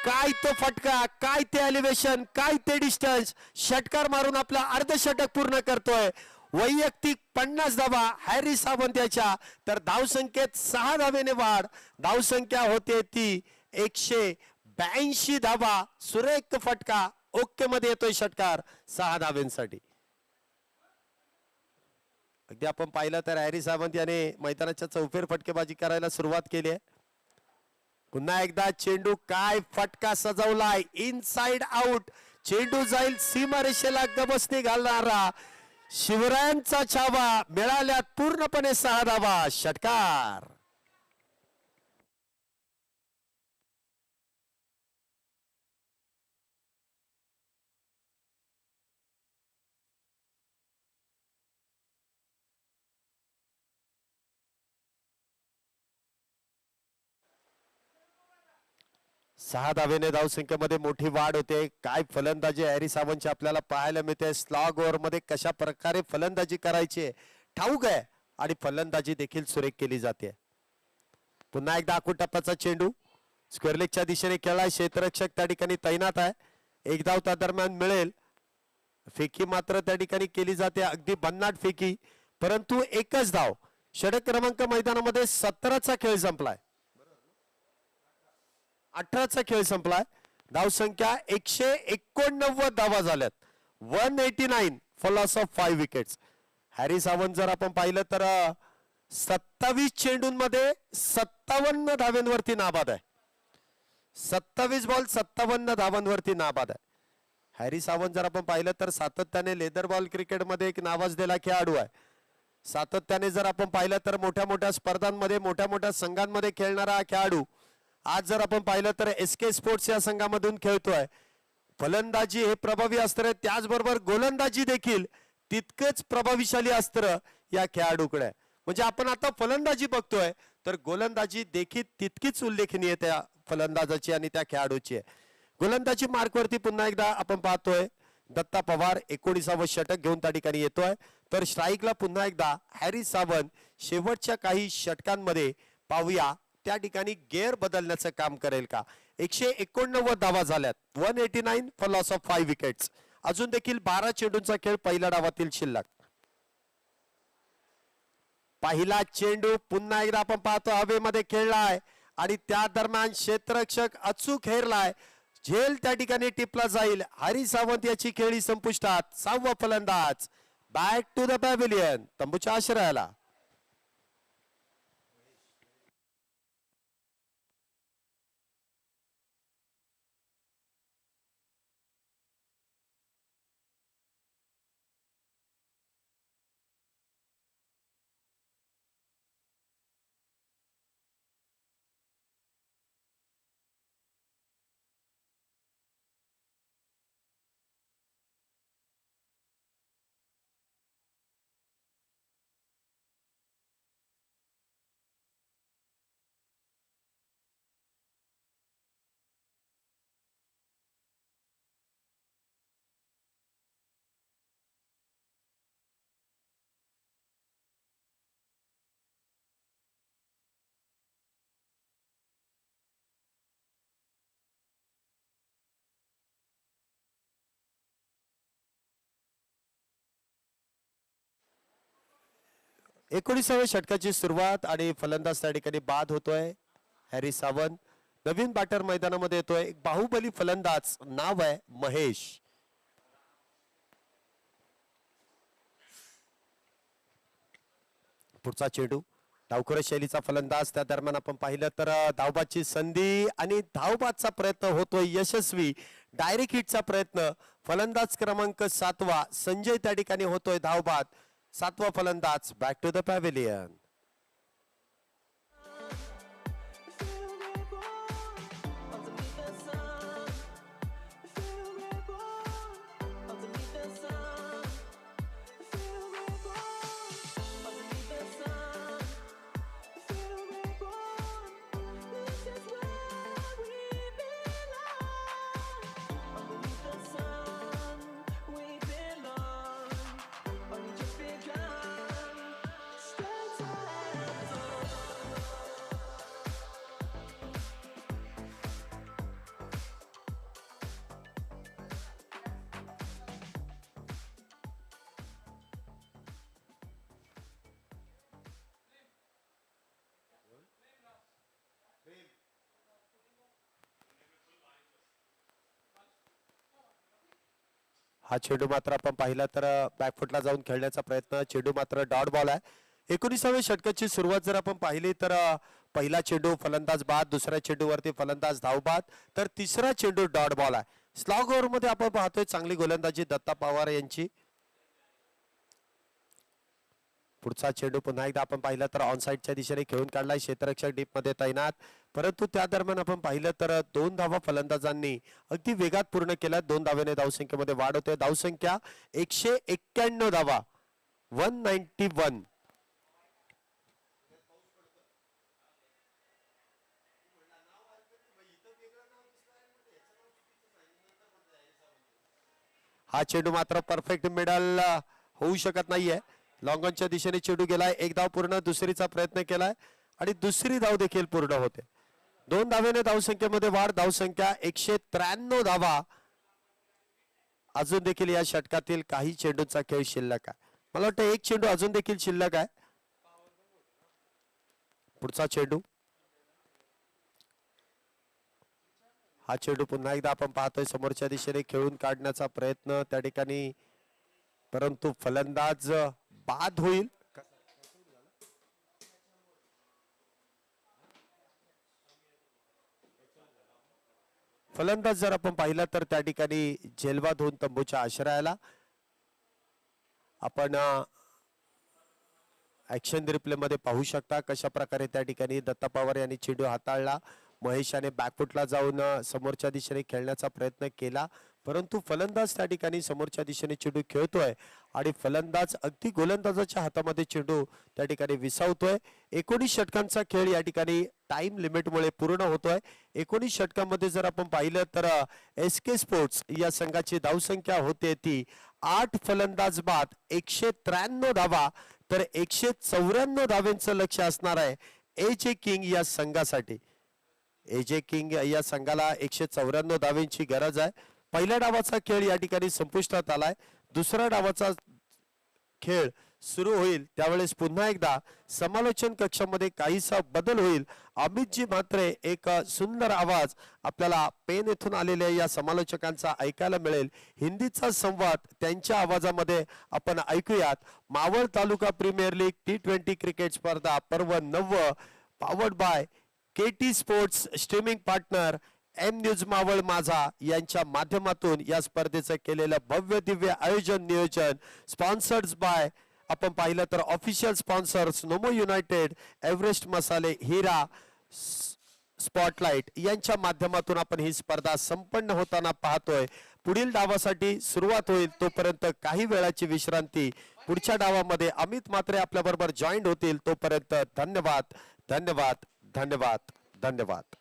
Speaker 3: काय तो फटका. काय ते एलिव्हेशन. काय ते डिस्टन्स. षटकार मारून आपला अर्धशतक पूर्ण करतोय. वैयक्तिक 50 धावा हॅरी सावंत याच्या तर धावसंख्येत 6 धावेने वाढ. धावसंख्या होते ती 182 धावा. सुरेख फटका. ओके मध्ये येतोय षटकार 6 धावेंसाठी. अगदी आपण पाहिलं तर हॅरी सावंत याने मैदानाच्या चौफेर फटकेबाजी करायला सुरुवात केली आहे. पुन्हा एकदा चेंडू. काय फटका सजवलाय. Inside out. चेंडू जाईल सीमारेषेला गबसनी घालणारा. शिवरायांचा छावा. मिळाल्यात पूर्णपणे 6 धावा. षटकार. सहा धावेने धावसंख्येमध्ये मोठी वाढ होते. काय फलंदाजी हॅरी सावंतची आपल्याला पाहायला मिळते. स्लॉग ओव्हर मध्ये कशा प्रकारे फलंदाजी करायची ठाऊक आहे आणि फलंदाजी देखील सुरेख केली जाते. पुन्हा एकदा आखूड टप्प्याचा चेंडू स्क्वेअर लेगच्या दिशेने खेळला. क्षेत्ररक्षक त्या ठिकाणी तैनात आहे. एक धाव त्या दरम्यान मिळेल. फेकी मात्र त्या ठिकाणी केली जाते, अगदी भन्नाट फेकी, परंतु एकच धाव. षटक क्रमांक मैदानामध्ये 17चा खेळ संपलाय, 18चा खेळ संपलाय. धावसंख्या 189 धावा झाल्यात. 189 for loss of 5 wickets. Harry Sawant जर आपण पाहिलं तर 27 चेंडूंमध्ये 57 धावांवरती नाबाद आहे. 27 बॉल 57 धावांवरती नाबाद आहे. हॅरी सावंत जर आपण पाहिलं तर सातत्याने लेदर बॉल क्रिकेटमध्ये एक नावाजलेला खेळाडू आहे. सातत्याने जर आपण पाहिलं तर मोठ्या मोठ्या स्पर्धांमध्ये मोठ्या मोठ्या संघांमध्ये खेळणारा हा खेळाडू आज जर आपण पाहिलं तर SK स्पोर्ट्स या संघामधून खेळतोय. फलंदाजी हे प्रभावी अस्त्र आहे, त्याचबरोबर गोलंदाजी देखील तितकंच प्रभावीशाली अस्त्र या खेळाडूकडे. म्हणजे आपण आता फलंदाजी बघतोय तर गोलंदाजी देखील तितकीच उल्लेखनीय त्या फलंदाजाची आणि त्या खेळाडूची आहे. गोलंदाजी मार्कवरती पुन्हा एकदा आपण पाहतोय दत्ता पवार 19वे षटक घेऊन त्या ठिकाणी येतोय. तर स्ट्राईकला पुन्हा एकदा हॅरी सावंत शेवटच्या काही षटकांमध्ये पाहूया त्या ठिकाणी गेअर बदलण्याचं काम करेल का. 189 धावा झाल्यात. 189 फॉर लॉस ऑफ 5 विकेट्स. अजून देखील 12 चेंडूंचा खेळ पहिल्या डावातील शिल्लक. पहिला चेंडू पुन्हा एकदा आपण पाहतो हवेमध्ये खेळलाय आणि त्या दरम्यान क्षेत्ररक्षक अचूक हेरलाय. झेल त्या ठिकाणी टिपला जाईल. हरी सावंत याची खेळी संपुष्टात. 6वा फलंदाज बॅक टू द पॅव्हिलियन, तंबूच्या आश्रयाला. एकोणीसाव्या षटकाची सुरुवात आणि फलंदाज त्या ठिकाणी बाद होतोय. हॅरी सावंत नवीन बॅटर मैदानामध्ये येतोय. एक बाहुबली फलंदाज, नाव आहे महेश. पुढचा चेंडू डावखुरा शैलीचा फलंदाज. त्या दरम्यान आपण पाहिलं तर धावबादची संधी आणि धावबादचा प्रयत्न होतोय यशस्वी. डायरेक्ट हिटचा प्रयत्न. फलंदाज क्रमांक 7वा संजय त्या ठिकाणी होतोय धावबाद. 7वा फलंदाज बॅक टू द पॅव्हिलियन. हा चेंडू मात्र आपण पाहिला तर बॅकफुटला जाऊन खेळण्याचा प्रयत्न. चेंडू मात्र डॉट बॉल आहे. 19व्या षटकाची सुरुवात जर आपण पाहिली तर पहिला चेंडू फलंदाज बाद, दुसऱ्या चेंडूवरती फलंदाज धावबाद, तर तिसरा चेंडू डॉट बॉल आहे. स्लॉग ओव्हर मध्ये आपण पाहतोय चांगली गोलंदाजी दत्ता पवार यांची. पुढचा चेंडू पुन्हा एकदा आपण पाहिलं तर ऑन साइडच्या दिशेने खेळून काढलाय. क्षेत्ररक्षक डीप मध्ये तैनात, परंतु त्या दरम्यान आपण पाहिलं तर 2 धावा फलंदाजांनी अगदी वेगात पूर्ण केल्या. 2 धावेने धावसंख्येमध्ये वाढ होते. धावसंख्या 191 धावा, 191. हा चेंडू मात्र परफेक्ट मिडल होऊ शकत नाहीये. लॉंगॉनच्या दिशेने चेंडू गेलाय. 1 धाव पूर्ण, दुसरीचा प्रयत्न केलाय आणि दुसरी धाव देखील पूर्ण होते. 2 धावेने धावसंख्येमध्ये वाढ. धावसंख्या 193 धावा, अजून देखील या षटकातील काही चेंडूंचा खेळ शिल्लक आहे. मला वाटतं एक चेंडू अजून देखील शिल्लक आहे. पुढचा चेंडू, हा चेंडू पुन्हा एकदा आपण पाहतोय समोरच्या दिशेने खेळून काढण्याचा प्रयत्न त्या ठिकाणी, परंतु फलंदाज बाद होईल. फलंदाज जर आपण पाहिला तर त्या ठिकाणी जेलवा धोन तंबूच्या आश्रयाला. आपण ऍक्शन रिप्ले मध्ये पाहू शकता कशा प्रकारे त्या ठिकाणी दत्ता पवार यांनी चेंडू हाताळला. महेश याने बॅकफुटला जाऊन समोरच्या दिशेने खेळण्याचा प्रयत्न केला, परंतु फलंदाज त्या ठिकाणी समोरच्या दिशेने चेंडू खेळतोय आणि फलंदाज अगदी गोलंदाजाच्या हातामध्ये चेंडू त्या ठिकाणी विसावतोय. 19 षटकांचा खेळ या ठिकाणी टाइम लिमिटमुळे पूर्ण होतोय. 19 षटकांमध्ये जर आपण पाहिलं तर SK स्पोर्ट्स या संघाची धावसंख्या होते ती 8 फलंदाज बाद 193 धावा, तर 194 धावांचं लक्ष असणार आहे AJ किंग या संघासाठी. AJ किंग या संघाला 194 धावांची गरज आहे. पहिल्या डावाचा खेळ या ठिकाणी संपुष्टात आलाय. दुसऱ्या डावाचा खेळ सुरू होईल त्यावेळेस पुन्हा एकदा समालोचन कक्षामध्ये काहीसा बदल होईल. अमितजी म्हात्रे एक सुंदर आवाज आपल्याला पेन येथून आलेल्या या समालोचकांचा ऐकायला मिळेल. हिंदीचा संवाद त्यांच्या आवाजामध्ये आपण ऐकूयात. मावळ तालुका प्रीमियर लीग T20 क्रिकेट स्पर्धा पर्व 9 powered by KT sports streaming partner M news Maval Majha यांच्या माध्यमातून या स्पर्धेचं केलेलं भव्य दिव्य आयोजन नियोजन स्पॉन्सर्ड बाय आपण पाहिलं तर ऑफिशियल स्पॉन्सर्स नोमो युनायटेड, एव्हरेस्ट मसाले, हिरा, स्पॉटलाइट यांच्या माध्यमातून आपण ही स्पर्धा संपन्न होताना पाहतोय. पुढील डावासाठी सुरुवात होईल तोपर्यंत काही वेळाची विश्रांती. पुढच्या डावामध्ये अमित म्हात्रे आपल्या बरोबर जॉईन होतील. तोपर्यंत धन्यवाद धन्यवाद धन्यवाद धन्यवाद.